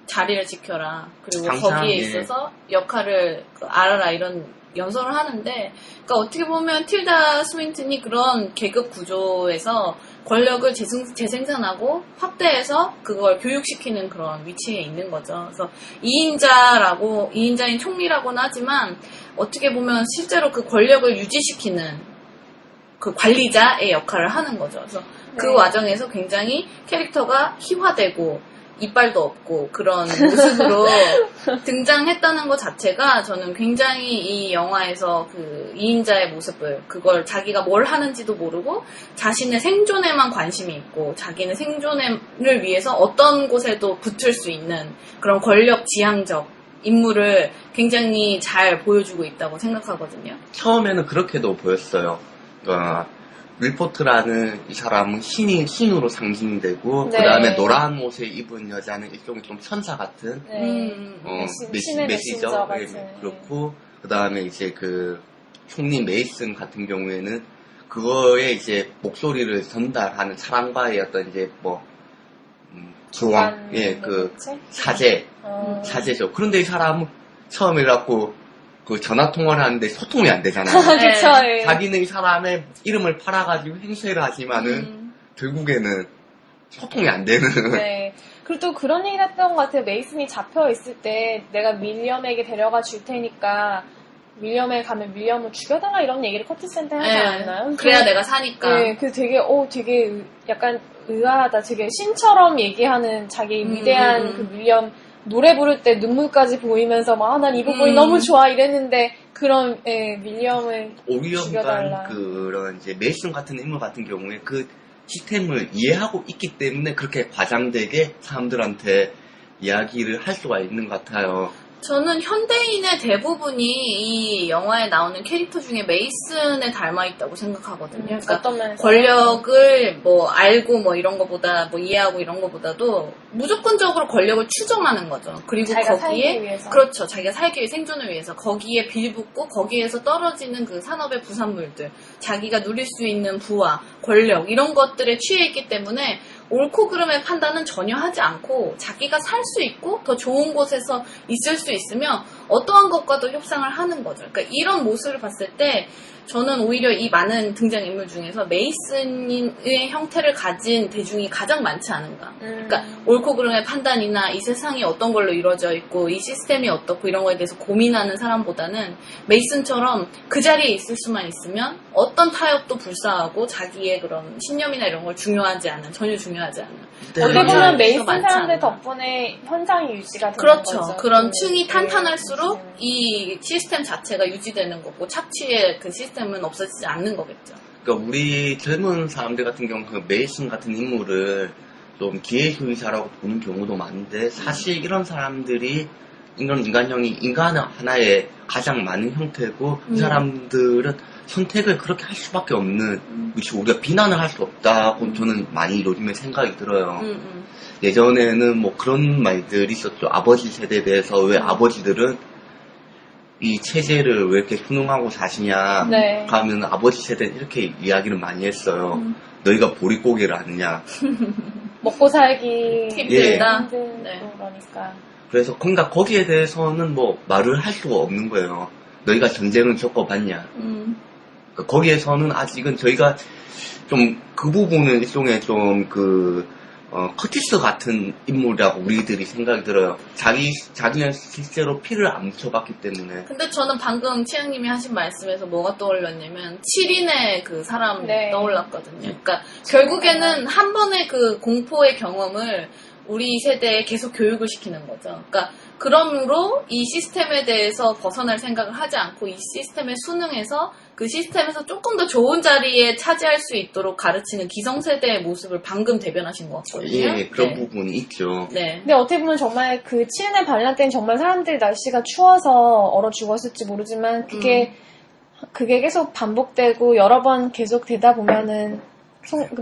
자리를 지켜라. 그리고 항상, 거기에 예. 있어서 역할을 알아라 이런 연설을 하는데, 그러니까 어떻게 보면 틸다 스윈튼이 그런 계급 구조에서 권력을 재생산하고 확대해서 그걸 교육시키는 그런 위치에 있는 거죠. 그래서 2인자인 총리라고는 하지만 어떻게 보면 실제로 그 권력을 유지시키는 그 관리자의 역할을 하는 거죠. 그래서 그 와중에서 굉장히 캐릭터가 희화되고 이빨도 없고 그런 모습으로 등장했다는 것 자체가 저는 굉장히 이 영화에서 그 2인자의 모습을, 그걸 자기가 뭘 하는지도 모르고 자신의 생존에만 관심이 있고 자기는 생존을 위해서 어떤 곳에도 붙을 수 있는 그런 권력 지향적 인물을 굉장히 잘 보여주고 있다고 생각하거든요. 처음에는 그렇게도 보였어요. 윌포트라는 이 사람은 신으로 상징되고 네. 그 다음에 노란 옷을 입은 여자는 일종의 좀 천사 같은 네. 신의 메신저 같은. 예, 그렇고 그 다음에 이제 그 총리 메이슨 같은 경우에는 그거에 이제 목소리를 전달하는 사랑과의 어떤 이제 뭐 조언, 사제죠. 그런데 이 사람은 처음에 갖고 그 전화 통화를 하는데 소통이 안 되잖아요. 그쵸, 예. 자기는 이 사람의 이름을 팔아가지고 행세를 하지만은 결국에는 소통이 안 되는. 네. 그리고 또 그런 얘기를 했던 것 같아요. 메이슨이 잡혀 있을 때 내가 윌리엄에게 데려가 줄 테니까 윌리엄에 가면 윌리엄을 죽여달라 이런 얘기를 커트센터 하지 않았나요? 그래야 내가 사니까. 네, 그 되게 약간 의아하다. 되게 신처럼 얘기하는 자기 위대한 그 윌리엄 노래 부를 때 눈물까지 보이면서 막 난 이 부분이 너무 좋아 이랬는데 그런 윌리엄을 오히려 죽여달라. 그런 이제 메이슨 같은 인물 같은 경우에 그 시스템을 이해하고 있기 때문에 그렇게 과장되게 사람들한테 이야기를 할 수가 있는 것 같아요. 저는 현대인의 대부분이 이 영화에 나오는 캐릭터 중에 메이슨에 닮아 있다고 생각하거든요. 그러니까 어떤 면에서 권력을 뭐 알고 뭐 이런 거보다 뭐 이해하고 이런 거보다도 무조건적으로 권력을 추종하는 거죠. 그리고 자기가 거기에 살기 위해서. 그렇죠. 자기가 살기 위해 생존을 위해서 거기에 빌붙고 거기에서 떨어지는 그 산업의 부산물들, 자기가 누릴 수 있는 부와 권력 이런 것들에 취해 있기 때문에 옳고 그름의 판단은 전혀 하지 않고 자기가 살 수 있고 더 좋은 곳에서 있을 수 있으면 어떠한 것과도 협상을 하는 거죠. 그러니까 이런 모습을 봤을 때 저는 오히려 이 많은 등장인물 중에서 메이슨의 형태를 가진 대중이 가장 많지 않은가. 그러니까 옳고 그름의 판단이나 이 세상이 어떤 걸로 이루어져 있고 이 시스템이 어떻고 이런 거에 대해서 고민하는 사람보다는 메이슨처럼 그 자리에 있을 수만 있으면 어떤 타협도 불사하고 자기의 그런 신념이나 이런 걸 중요하지 않은, 전혀 중요하지 않은. 어떻게 보면 사람이 메이슨 많지 사람들 않나. 덕분에 현상이 유지가 되는 그렇죠. 거죠. 그런 층이 탄탄할수록 이 시스템 자체가 유지되는 거고 착취의 그 시스템은 없어지지 않는 거겠죠. 그러니까 우리 젊은 사람들 같은 경우 그 메이슨 같은 인물을 좀 기회주의자라고 보는 경우도 많은데 사실 이런 사람들이 이런 인간형이 인간 하나의 가장 많은 형태고 이 사람들은 선택을 그렇게 할 수밖에 없는 그치 우리가 비난을 할 수 없다고 저는 많이 요즘에 생각이 들어요. 예전에는 뭐 그런 말들이 있었죠. 아버지 세대에 대해서 왜 아버지들은 이 체제를 왜 이렇게 순응하고 사시냐 네. 하면 아버지 세대는 이렇게 이야기를 많이 했어요. 너희가 보릿고개를 아느냐. 먹고 살기 힘들다. 힘든 네. 거니까. 그래서 그러니까 거기에 대해서는 뭐 말을 할 수가 없는 거예요. 너희가 전쟁을 겪어봤냐. 그러니까 거기에서는 아직은 저희가 좀 그 부분은 일종의 좀 커티스 같은 인물이라고 우리들이 생각이 들어요. 자기는 실제로 피를 안 묻혀봤기 때문에. 근데 저는 방금 치영님이 하신 말씀에서 뭐가 떠올랐냐면 7인의 그 사람 네. 떠올랐거든요. 그러니까 결국에는 한 번의 그 공포의 경험을 우리 세대에 계속 교육을 시키는 거죠. 그러니까 그러므로 이 시스템에 대해서 벗어날 생각을 하지 않고 이 시스템에 순응해서 그 시스템에서 조금 더 좋은 자리에 차지할 수 있도록 가르치는 기성세대의 모습을 방금 대변하신 것 같거든요. 예, 그런 네. 부분이 있죠. 네. 근데 어떻게 보면 정말 그 치은의 반란 때는 정말 사람들이 날씨가 추워서 얼어 죽었을지 모르지만 그게 계속 반복되고 여러 번 계속 되다 보면은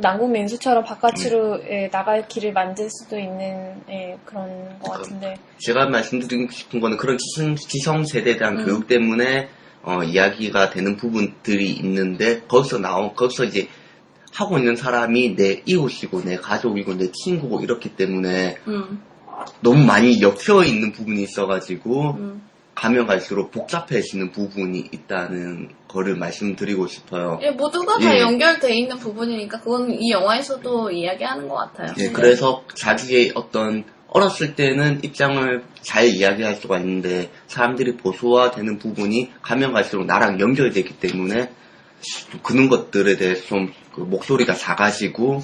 남궁 민수처럼 바깥으로 나갈 길을 만들 수도 있는 그런 것 같은데. 제가 말씀드리고 싶은 거는 그런 기성세대에 대한 교육 때문에 이야기가 되는 부분들이 있는데 거기서 이제 하고 있는 사람이 내 이웃이고 내 가족이고 내 친구고 이렇기 때문에 너무 많이 엮여 있는 부분이 있어가지고 가면 갈수록 복잡해지는 부분이 있다는 거를 말씀드리고 싶어요. 예, 모두가 다 예. 연결돼 있는 부분이니까 그건 이 영화에서도 이야기하는 것 같아요. 예, 그래서 자기의 어떤 어렸을 때는 입장을 잘 이야기할 수가 있는데 사람들이 보수화되는 부분이 가면 갈수록 나랑 연결되기 때문에 그런 것들에 대해서 좀 그 목소리가 작아지고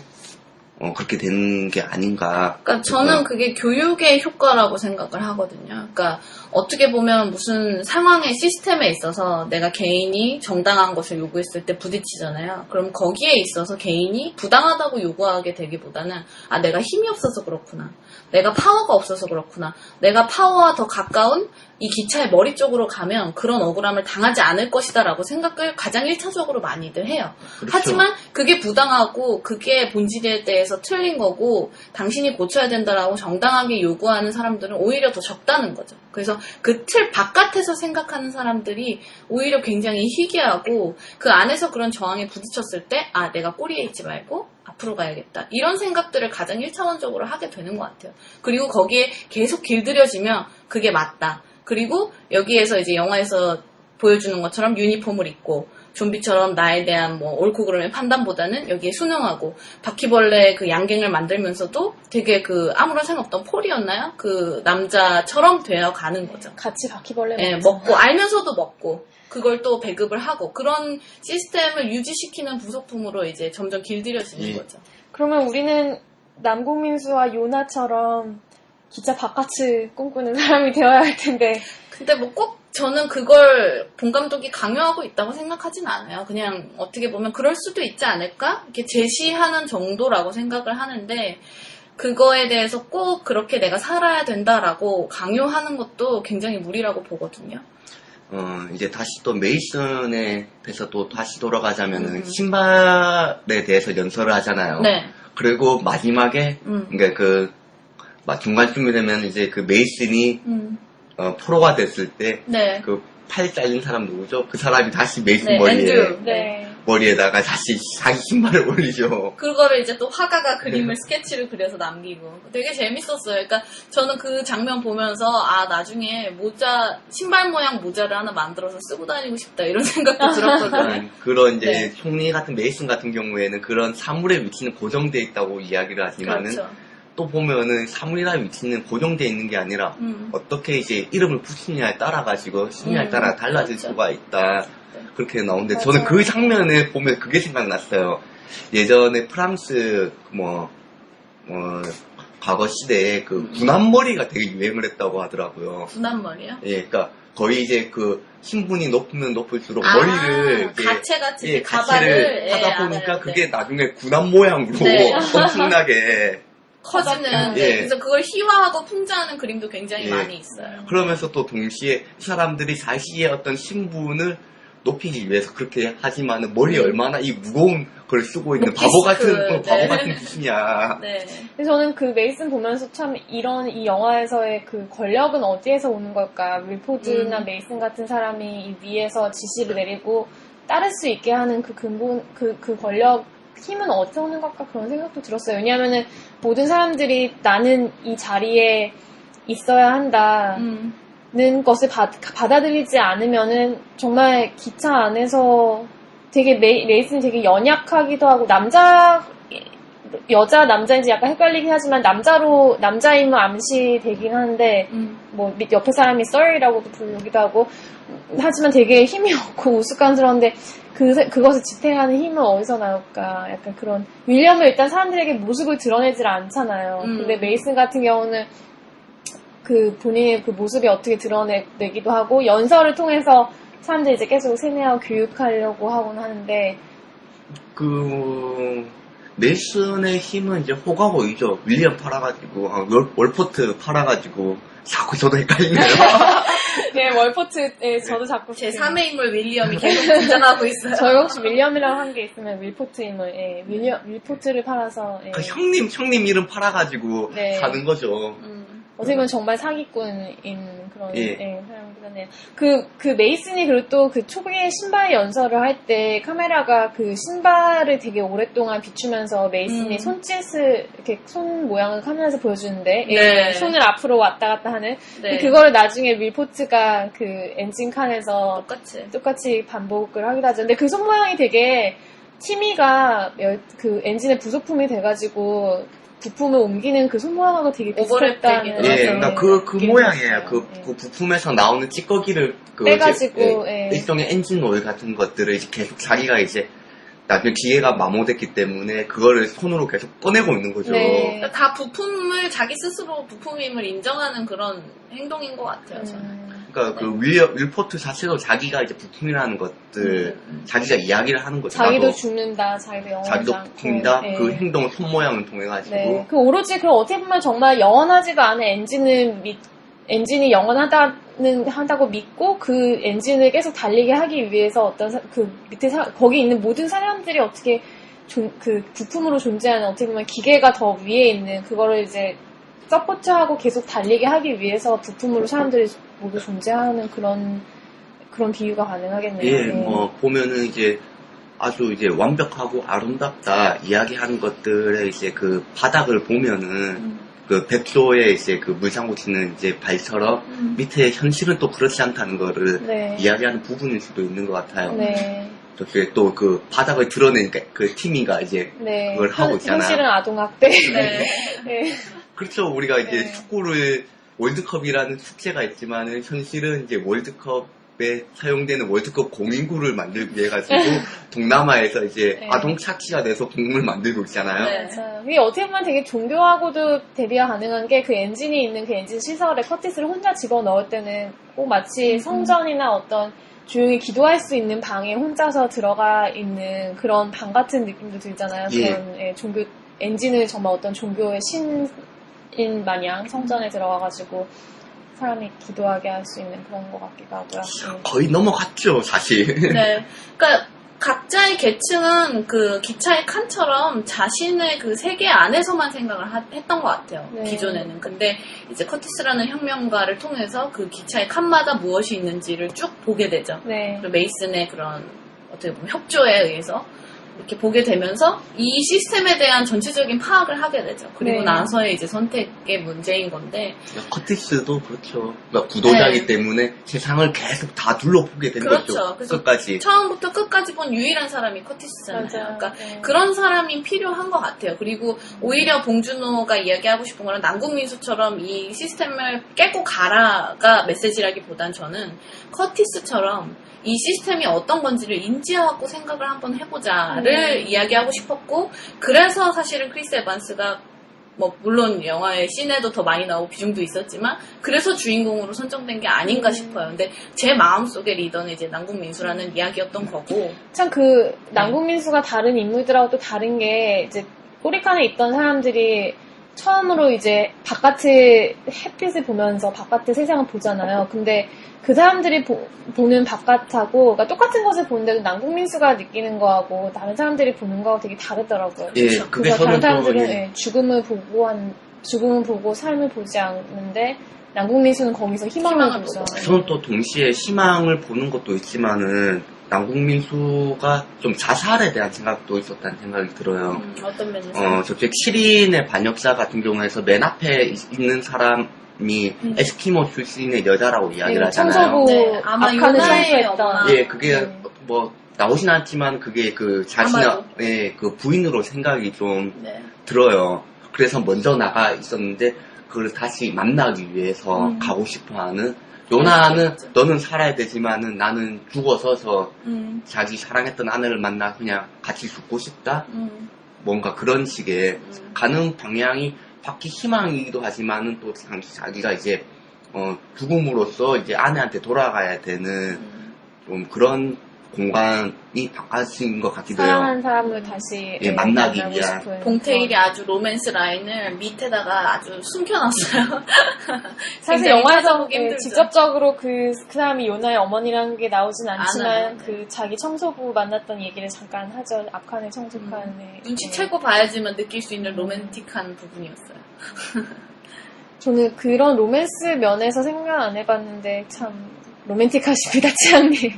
그렇게 되는 게 아닌가. 그러니까 저는 그게 교육의 효과라고 생각을 하거든요. 그러니까 어떻게 보면 무슨 상황의 시스템에 있어서 내가 개인이 정당한 것을 요구했을 때 부딪히잖아요. 그럼 거기에 있어서 개인이 부당하다고 요구하게 되기보다는 내가 힘이 없어서 그렇구나. 내가 파워가 없어서 그렇구나. 내가 파워와 더 가까운 이 기차의 머리 쪽으로 가면 그런 억울함을 당하지 않을 것이다 라고 생각을 가장 1차적으로 많이들 해요. 그렇죠. 하지만 그게 부당하고 그게 본질에 대해서 틀린 거고 당신이 고쳐야 된다라고 정당하게 요구하는 사람들은 오히려 더 적다는 거죠. 그래서 그 틀 바깥에서 생각하는 사람들이 오히려 굉장히 희귀하고 그 안에서 그런 저항에 부딪혔을 때 내가 꼬리에 있지 말고 앞으로 가야겠다. 이런 생각들을 가장 1차원적으로 하게 되는 것 같아요. 그리고 거기에 계속 길들여지면 그게 맞다. 그리고 여기에서 이제 영화에서 보여주는 것처럼 유니폼을 입고 좀비처럼 나에 대한 뭐 옳고 그름의 판단보다는 여기에 순응하고 바퀴벌레 그 양갱을 만들면서도 되게 그 아무런 생각 없던 폴이었나요? 그 남자처럼 되어 가는 거죠. 같이 바퀴벌레 예, 먹고 알면서도 먹고 그걸 또 배급을 하고 그런 시스템을 유지시키는 부속품으로 이제 점점 길들여지는 예. 거죠. 그러면 우리는 남궁민수와 요나처럼 기차 바깥을 꿈꾸는 사람이 되어야 할 텐데. 근데 뭐 꼭 저는 그걸 본 감독이 강요하고 있다고 생각하진 않아요. 그냥 어떻게 보면 그럴 수도 있지 않을까? 이렇게 제시하는 정도라고 생각을 하는데 그거에 대해서 꼭 그렇게 내가 살아야 된다라고 강요하는 것도 굉장히 무리라고 보거든요. 이제 다시 또 메이슨에 대해서 또 다시 돌아가자면은 신발에 대해서 연설을 하잖아요. 네. 그리고 마지막에 그러니까 중간쯤이 되면 이제 그 메이슨이 프로가 됐을 때 네. 그 팔 잘린 사람 누구죠? 그 사람이 다시 메이슨 네, 앤드류. 머리에다가 다시 자기 신발을 올리죠. 그거를 이제 또 화가가 그림을 스케치를 그려서 남기고 되게 재밌었어요. 그러니까 저는 그 장면 보면서 아 나중에 신발 모양 모자를 하나 만들어서 쓰고 다니고 싶다 이런 생각도 들었거든요. 그런 이제 네. 총리 같은 메이슨 같은 경우에는 그런 사물의 위치는 고정되어 있다고 이야기를 하지만은 그렇죠. 또 보면은 사물이라는 위치는 고정되어 있는 게 아니라 어떻게 이제 이름을 붙이냐에 따라 가지고 시냐에 따라 달라질 그렇죠. 수가 있다. 네. 그렇게 나오는데 맞아요. 저는 그 장면을 보면 그게 생각났어요. 예전에 프랑스 과거 시대에 그 군함머리가 되게 유행을 했다고 하더라고요. 군함머리요? 예, 그러니까 거의 이제 그 신분이 높으면 높을수록 머리를 이렇게 가채같이 가채를 하다 보니까 그게 나중에 군함 모양으로 네. 엄청나게 커지는 예. 그래서 그걸 희화하고 풍자하는 그림도 굉장히 예. 많이 있어요. 그러면서 또 동시에 이 사람들이 자신의 어떤 신분을 높이기 위해서 그렇게 하지만은 머리에 얼마나 이 무거운 걸 쓰고 있는 바보 같은 짓이냐. 네. 그래서 저는 그 메이슨 보면서 참 이 영화에서의 그 권력은 어디에서 오는 걸까? 윌포드나 메이슨 같은 사람이 이 위에서 지시를 내리고 따를 수 있게 하는 그 근본, 그 권력, 힘은 어디서 오는 걸까? 그런 생각도 들었어요. 왜냐하면은 모든 사람들이 나는 이 자리에 있어야 한다는 것을 받아들이지 않으면은 정말 기차 안에서 되게 메이슨이 되게 연약하기도 하고 여자 남자인지 약간 헷갈리긴 하지만 남자임은 암시되긴 하는데 뭐 옆에 사람이 썰이라고도 부르기도 하고 하지만 되게 힘이 없고 우스꽝스러운데 그것을 지탱하는 힘은 어디서 나올까? 약간 그런 윌리엄은 일단 사람들에게 모습을 드러내질 않잖아요. 근데 메이슨 같은 경우는 그 본인의 그 모습이 어떻게 드러내기도 하고 연설을 통해서 사람들이 이제 계속 세뇌하고 교육하려고 하곤 하는데 그 메이슨의 힘은 이제 호가호이죠. 윌리엄 팔아가지고 월포트 팔아가지고 자꾸 저도 헷갈리네요. 네, 월포트 저도 자꾸 제 3의 인물 윌리엄이 계속 등장하고 있어요. 저희가 혹시 윌리엄이라고 한 게 있으면 윌포트 인물, 윌포트를 팔아서 그 형님 이름 팔아가지고 사는 거죠. 어떻게 보면 정말 사기꾼인 그런 사람이긴 하네요. 그 메이슨이 그리고 또 그 초기에 신발 연설을 할 때 카메라가 그 신발을 되게 오랫동안 비추면서 메이슨이 손짓을 이렇게 손 모양을 카메라에서 보여주는데 손을 앞으로 왔다 갔다 하는 그거를 나중에 윌포트가 그 엔진 칸에서 똑같이 반복을 하기도 하죠. 근데 그 손 모양이 되게 티미가 그 엔진의 부속품이 돼가지고 부품을 옮기는 그 손모양하고 되게 비슷했다는. 그러니까 그 모양이에요. 그 부품에서 나오는 찌꺼기를 빼가지고 일종의 엔진 오일 같은 것들을 이제 계속 자기가 이제 나중에 기계가 마모됐기 때문에 그거를 손으로 계속 꺼내고 있는 거죠. 그러니까 다 부품을 자기 스스로 부품임을 인정하는 그런 행동인 것 같아요. 저는. 그러니까 그 윌포트 자체도 자기가 이제 부품이라는 것들 자기가 이야기를 하는 거죠. 자기도 죽는다, 자기도 죽는다. 그 행동을 손 모양을 통해 가지고. 그 오로지 그럼 어떻게 보면 정말 영원하지가 않은 엔진이 영원하다고 믿고 그 엔진을 계속 달리게 하기 위해서 어떤 그 밑에 거기 있는 모든 사람들이 어떻게 그 부품으로 존재하는 어떻게 보면 기계가 더 위에 있는 그거를 이제 서포트하고 계속 달리게 하기 위해서 부품으로 사람들이 모두 존재하는 그런 비유가 가능하겠네요. 보면은 이제 아주 이제 완벽하고 아름답다 이야기하는 것들의 이제 그 바닥을 보면은 그 백조의 이제 그 물장구 치는 이제 발처럼 밑에 현실은 또 그렇지 않다는 거를 이야기하는 부분일 수도 있는 것 같아요. 저게 또 그 바닥을 드러내니까 그 티미가 이제 그걸 하고 있잖아요. 현실은 아동학대. 그렇죠. 우리가 이제 축구를 월드컵이라는 축제가 있지만은 현실은 이제 월드컵 월드컵에 사용되는 월드컵 공인구를 만들기 위해 가지고 동남아에서 이제 네. 아동 착취가 돼서 공을 만들고 있잖아요. 네. 맞아요. 그게 어떻게 보면 되게 종교하고도 대비가 가능한 게 그 엔진이 있는 그 엔진 시설에 커티스를 혼자 집어넣을 때는 꼭 마치 성전이나 어떤 조용히 기도할 수 있는 방에 혼자서 들어가 있는 그런 방 같은 느낌도 들잖아요. 예. 그런 종교 엔진을 정말 어떤 종교의 신인 마냥 성전에 들어가가지고 사람이 기도하게 할 수 있는 그런 것 같기도 하고요. 거의 넘어갔죠, 사실. 네. 그러니까 각자의 계층은 그 기차의 칸처럼 자신의 그 세계 안에서만 생각을 했던 것 같아요. 네. 기존에는. 근데 이제 커티스라는 혁명가를 통해서 그 기차의 칸마다 무엇이 있는지를 쭉 보게 되죠. 네. 그리고 메이슨의 그런 어떻게 보면 협조에 의해서 이렇게 보게 되면서 이 시스템에 대한 전체적인 파악을 하게 되죠. 그리고 네. 나서의 이제 선택의 문제인 건데. 커티스도 그렇죠. 그러니까 구도자이기 네. 때문에 세상을 계속 다 둘러보게 된 그렇죠. 거죠. 그래서 끝까지. 처음부터 끝까지 본 유일한 사람이 커티스잖아요. 맞아요. 그러니까 네. 그런 사람이 필요한 것 같아요. 그리고 오히려 봉준호가 이야기하고 싶은 거는 남궁민수처럼 이 시스템을 깨고 가라가 메시지라기보단 저는 커티스처럼 이 시스템이 어떤 건지를 인지하고 생각을 한번 해보자를 이야기하고 싶었고, 그래서 사실은 크리스 에반스가 뭐 물론 영화의 씬에도 더 많이 나오고 비중도 있었지만 그래서 주인공으로 선정된 게 아닌가 싶어요. 근데 제 마음속의 리더는 이제 남궁민수라는 이야기였던 거고. 참 그 남궁민수가 다른 인물들하고 또 다른 게 이제 꼬리칸에 있던 사람들이 처음으로 이제 바깥의 햇빛을 보면서 바깥의 세상을 보잖아요. 근데 그 사람들이 보는 바깥하고 그러니까 똑같은 것을 보는데도 남궁민수가 느끼는 거하고 다른 사람들이 보는 거하고 되게 다르더라고요. 예, 그래서 그게 다른 저는 사람들은 또 예, 죽음을 보고 삶을 보지 않는데 남궁민수는 거기서 희망을 보죠. 저는 또 동시에 희망을 보는 것도 있지만은 남궁민수가 좀 자살에 대한 생각도 있었다는 생각이 들어요. 어떤 면에서? 저쪽 7인의 반역자 같은 경우에서 맨 앞에 있는 사람이 에스키모 출신의 여자라고 이야기를 하잖아요. 청소부 네, 아마 악한을 요나의 청소했던. 엄마. 예, 그게 뭐 나오진 않지만 그게 그 자신의 아마도. 그 부인으로 생각이 좀 네. 들어요. 그래서 먼저 나가 있었는데 그걸 다시 만나기 위해서 가고 싶어하는 요나는 너는 살아야 되지만은 나는 죽어서서 자기 사랑했던 아내를 만나 그냥 같이 죽고 싶다. 뭔가 그런 식의 가는 방향이 밖이 희망이기도 하지만은 또 자기가 이제 죽음으로써 이제 아내한테 돌아가야 되는 좀 그런 공간이 바깥인 것 같기도 해요. 사랑한 사람을 다시 예, 만나기 만나고 위한. 싶은 봉태일이 그런. 아주 로맨스 라인을 밑에다가 아주 숨겨놨어요. 사실 굉장히 영화에서 찾아보기 힘들죠. 직접적으로 그 사람이 요나의 어머니라는 게 나오진 않지만 않아요. 그 자기 청소부 만났던 얘기를 잠깐 하죠. 악한의 청소칸의 눈치채고 봐야지만 느낄 수 있는 로맨틱한 부분이었어요. 저는 그런 로맨스 면에서 생각 안 해봤는데 참 로맨틱하십니다, 치앙님.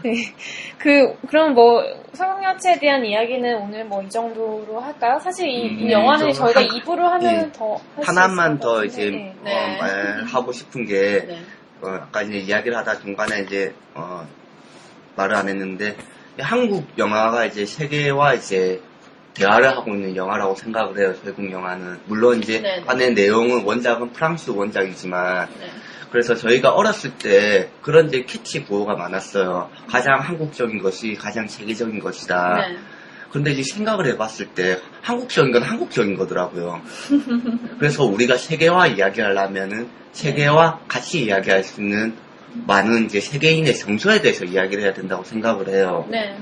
네. 그럼 뭐 서경야채에 대한 이야기는 오늘 뭐 이 정도로 할까요? 사실 이 영화는 좀 저희가 2부를 하면 더 할 수 하나만 있을 것 더 같은데. 이제 네. 말하고 싶은 게 네. 아까 이제 이야기를 하다 중간에 이제 말을 안 했는데 한국 영화가 이제 세계와 이제 대화를 하고 있는 영화라고 생각을 해요. 외국 영화는 물론 이제 네. 안에 내용은 원작은 프랑스 원작이지만 네. 그래서 저희가 어렸을 때 그런 이제 캐치 구호가 많았어요. 가장 한국적인 것이 가장 세계적인 것이다. 네. 그런데 이제 생각을 해봤을 때 한국적인 건 한국적인 거더라고요. 그래서 우리가 세계화 이야기하려면은 세계와 같이 이야기할 수 있는 많은 이제 세계인의 정서에 대해서 이야기를 해야 된다고 생각을 해요. 네.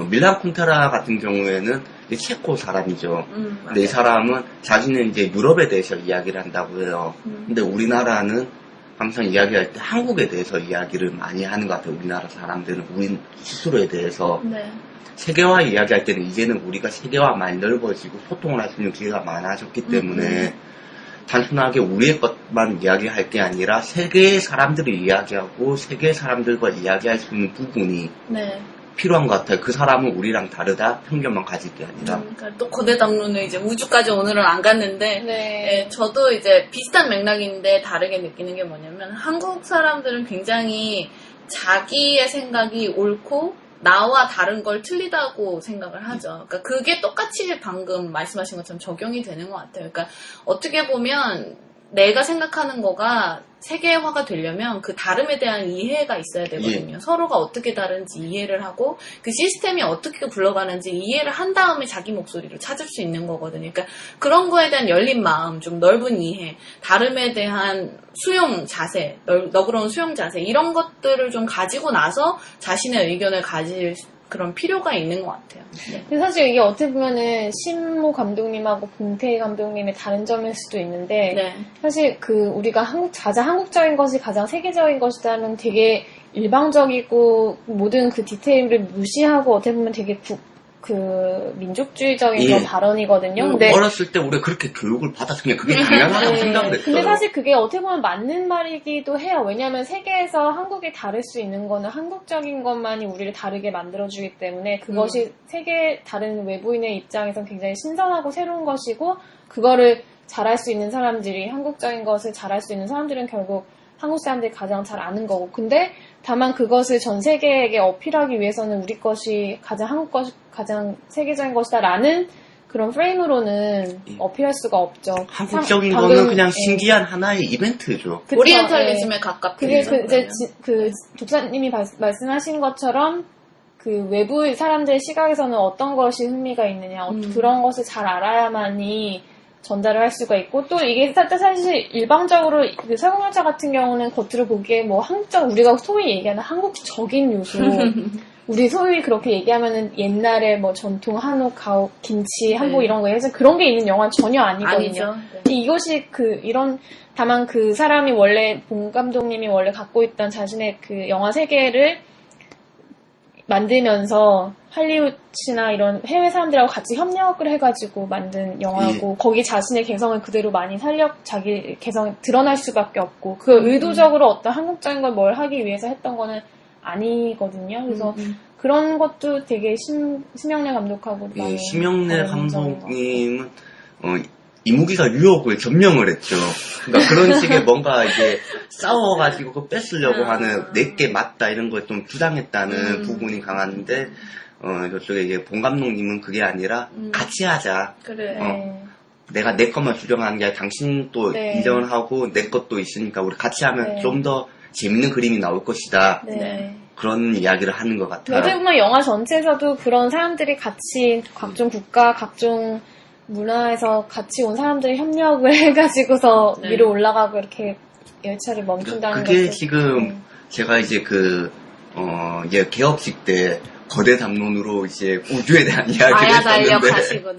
밀란 쿤테라 같은 경우에는 이제 체코 사람이죠. 근데 이 맞아요. 사람은 자기는 이제 유럽에 대해서 이야기를 한다고 해요. 근데 우리나라는 항상 이야기할 때 한국에 대해서 이야기를 많이 하는 것 같아요. 우리나라 사람들은 우리 스스로에 대해서. 네. 세계화 이야기할 때는 이제는 우리가 세계화 많이 넓어지고 소통을 할 수 있는 기회가 많아졌기 때문에 단순하게 우리의 것만 이야기할 게 아니라 세계의 사람들이 이야기하고 세계의 사람들과 이야기할 수 있는 부분이 네. 필요한 것 같아요. 그 사람은 우리랑 다르다 편견만 가질 게 아니라. 그러니까 또 거대 담론은 이제 우주까지 오늘은 안 갔는데 네. 예, 저도 이제 비슷한 맥락인데 다르게 느끼는 게 뭐냐면 한국 사람들은 굉장히 자기의 생각이 옳고 나와 다른 걸 틀리다고 생각을 하죠. 그러니까 그게 똑같이 방금 말씀하신 것처럼 적용이 되는 것 같아요. 그러니까 어떻게 보면 내가 생각하는 거가 세계화가 되려면 그 다름에 대한 이해가 있어야 되거든요. 서로가 어떻게 다른지 이해를 하고 그 시스템이 어떻게 굴러가는지 이해를 한 다음에 자기 목소리를 찾을 수 있는 거거든요. 그러니까 그런 거에 대한 열린 마음, 좀 넓은 이해, 다름에 대한 수용 자세, 너그러운 수용 자세 이런 것들을 좀 가지고 나서 자신의 의견을 가질 그런 필요가 있는 것 같아요. 네. 근데 사실 이게 어떻게 보면은 신모 감독님하고 봉태희 감독님의 다른 점일 수도 있는데 네. 사실 그 우리가 가장 한국적인 것이 가장 세계적인 것이라는 되게 일방적이고 모든 그 디테일을 무시하고 어떻게 보면 되게 민족주의적인 그런 발언이거든요. 근데 어렸을 때 우리가 그렇게 교육을 받았으면 그게 당연하다고 생각을 했어요. 근데 사실 그게 어떻게 보면 맞는 말이기도 해요. 왜냐하면 세계에서 한국이 다를 수 있는 거는 한국적인 것만이 우리를 다르게 만들어주기 때문에 그것이 세계 다른 외부인의 입장에선 굉장히 신선하고 새로운 것이고 그거를 잘할 수 있는 사람들이 한국적인 것을 잘할 수 있는 사람들은 결국 한국 사람들이 가장 잘 아는 거고 근데 다만 그것을 전 세계에게 어필하기 위해서는 우리 것이 가장 한국 것이 가장 세계적인 것이다라는 그런 프레임으로는 어필할 수가 없죠. 한국적인 거는 그냥 신기한 하나의 이벤트죠. 그쵸? 오리엔탈리즘에 가깝게. 그게 이제 독자님이 말씀하신 것처럼 그 외부 사람들의 시각에서는 어떤 것이 흥미가 있느냐 그런 것을 잘 알아야만이 전달을 할 수가 있고 또 이게 사실 일방적으로 그 설국열차 같은 경우는 겉으로 보기에 뭐 우리가 소위 얘기하는 한국적인 요소 우리 소위 그렇게 얘기하면은 옛날에 뭐 전통 한옥, 가옥, 김치, 한복 이런 거 해서 그런 게 있는 영화는 전혀 아니거든요. 네. 이것이 다만 그 사람이 원래 봉 감독님이 원래 갖고 있던 자신의 그 영화 세계를 만들면서 할리우드나 이런 해외 사람들하고 같이 협력을 해가지고 만든 영화고 거기 자신의 개성을 그대로 많이 자기 개성을 드러날 수밖에 없고 그 의도적으로 어떤 한국적인 걸 뭘 하기 위해서 했던 거는 아니거든요. 그래서 그런 것도 되게 심영래 감독하고 많이 심영래 감독님은 이무기가 뉴욕을 점령을 했죠. 그러니까 그런 식의 뭔가 이제 싸워가지고 그거 뺏으려고 하는 내게 맞다 이런 걸 좀 주장했다는 부분이 강한데 저쪽에 이제 봉 감독님은 그게 아니라 같이 하자. 그래. 내가 내 것만 주장하는 게 아니라 당신도 인정을 하고 내 것도 있으니까 우리 같이 하면 좀 더 재밌는 그림이 나올 것이다. 네. 그런 이야기를 하는 것 같아요. 어떻게 보면 영화 전체에서도 그런 사람들이 같이 각종 국가, 각종 문화에서 같이 온 사람들이 협력을 해가지고서 위로 올라가고 이렇게 열차를 멈춘다는 그게 것도 지금 제가 이제 이제 개업식 때 거대 담론으로 이제 우주에 대한 이야기를 했었는데 가시고,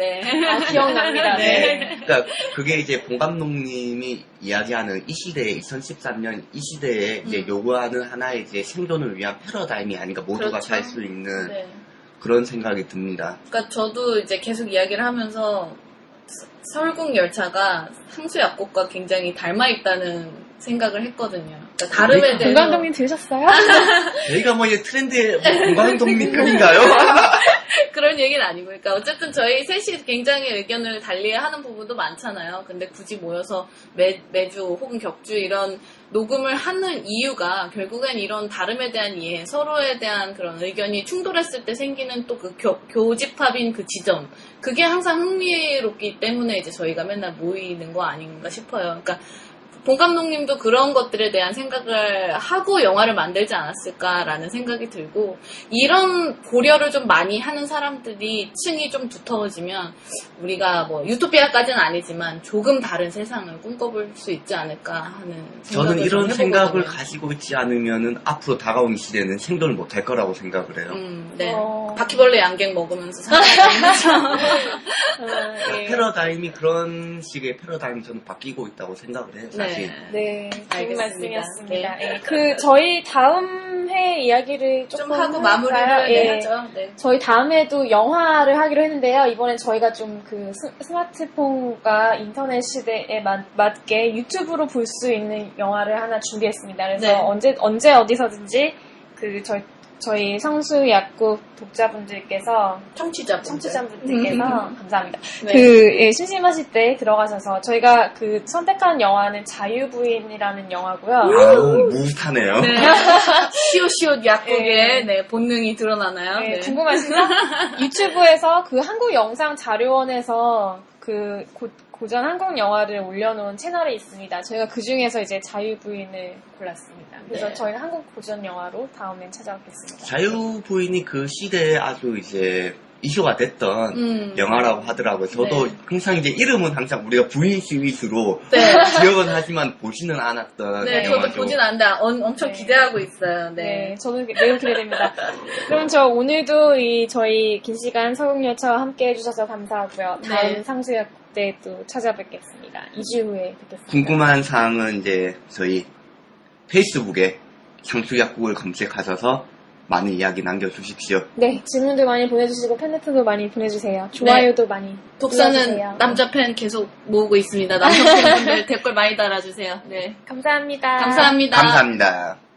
기억납니다. 네. 그러니까 그게 이제 봉 감독님이 이야기하는 이 시대에 2013년 이 시대에 이제 요구하는 하나의 이제 생존을 위한 패러다임이 아닌가 모두가 살 수 있는 그런 생각이 듭니다. 그러니까 저도 이제 계속 이야기를 하면서 설국 열차가 상수약국과 굉장히 닮아 있다는 생각을 했거든요. 그러니까 다름에 대해서. 봉 감독님 들으셨어요? 저희가 뭐 이제 트렌드의 봉 감독님 편인가요? 그런 얘기는 아니고. 그러니까 어쨌든 저희 셋이 굉장히 의견을 달리하는 부분도 많잖아요. 근데 굳이 모여서 매주 혹은 격주 이런 녹음을 하는 이유가 결국엔 이런 다름에 대한 이해, 서로에 대한 그런 의견이 충돌했을 때 생기는 또 그 교집합인 그 지점. 그게 항상 흥미롭기 때문에 이제 저희가 맨날 모이는 거 아닌가 싶어요. 그러니까 봉 감독님도 그런 것들에 대한 생각을 하고 영화를 만들지 않았을까라는 생각이 들고 이런 고려를 좀 많이 하는 사람들이 층이 좀 두터워지면 우리가 뭐 유토피아까지는 아니지만 조금 다른 세상을 꿈꿔볼 수 있지 않을까 하는 생각을 저는 이런 해보거든요. 생각을 가지고 있지 않으면은 앞으로 다가오는 시대는 생존을 못할 거라고 생각을 해요. 네. 바퀴벌레 양갱 먹으면서 살아가는 패러다임이 그런 식의 패러다임이 저는 바뀌고 있다고 생각을 해요. 사실. 네, 좋은 알겠습니다. 말씀이었습니다. 네. 저희 다음 회 이야기를 좀 조금 하고 마무리를 하죠. 네. 저희 다음 해도 영화를 하기로 했는데요. 이번엔 저희가 좀 그 스마트폰과 인터넷 시대에 맞게 유튜브로 볼 수 있는 영화를 하나 준비했습니다. 그래서 언제 어디서든지 저희 성수 약국 독자분들께서 청취자분들께서 감사합니다. 네. 심심하실 때 들어가셔서 저희가 선택한 영화는 자유부인이라는 영화고요. 아우 무슷하네요. 네. 시옷시옷 약국의 본능이 드러나나요? 네. 궁금하시죠? 유튜브에서 한국 영상 자료원에서 고전 한국 영화를 올려놓은 채널이 있습니다. 저희가 그 중에서 이제 자유부인을 골랐습니다. 그래서 네. 저희는 한국 고전 영화로 다음엔 찾아뵙겠습니다. 자유부인이 그 시대에 아주 이제 이슈가 됐던 영화라고 하더라고요. 저도 네. 항상 이제 이름은 항상 우리가 부인 스윗으로 네. 기억은 하지만 보지는 않았던 네, 저도 영화죠. 보진 않는데 엄청 네. 기대하고 있어요. 네, 네. 저도 매우 기대됩니다. 그럼 저 오늘도 저희 긴 시간 서국열차와 함께 해주셔서 감사하고요. 다음 네. 상수역 때 또 찾아뵙겠습니다. 2주 후에 뵙겠습니다. 궁금한 사항은 이제 저희 페이스북에 상수약국을 검색하셔서 많은 이야기 남겨주십시오. 네, 질문도 많이 보내주시고 팬레터도 많이 보내주세요. 좋아요도 많이 독서는 눌러주세요. 남자 팬 계속 모으고 있습니다. 남자 팬분들 댓글 많이 달아주세요. 네. 감사합니다. 감사합니다. 감사합니다.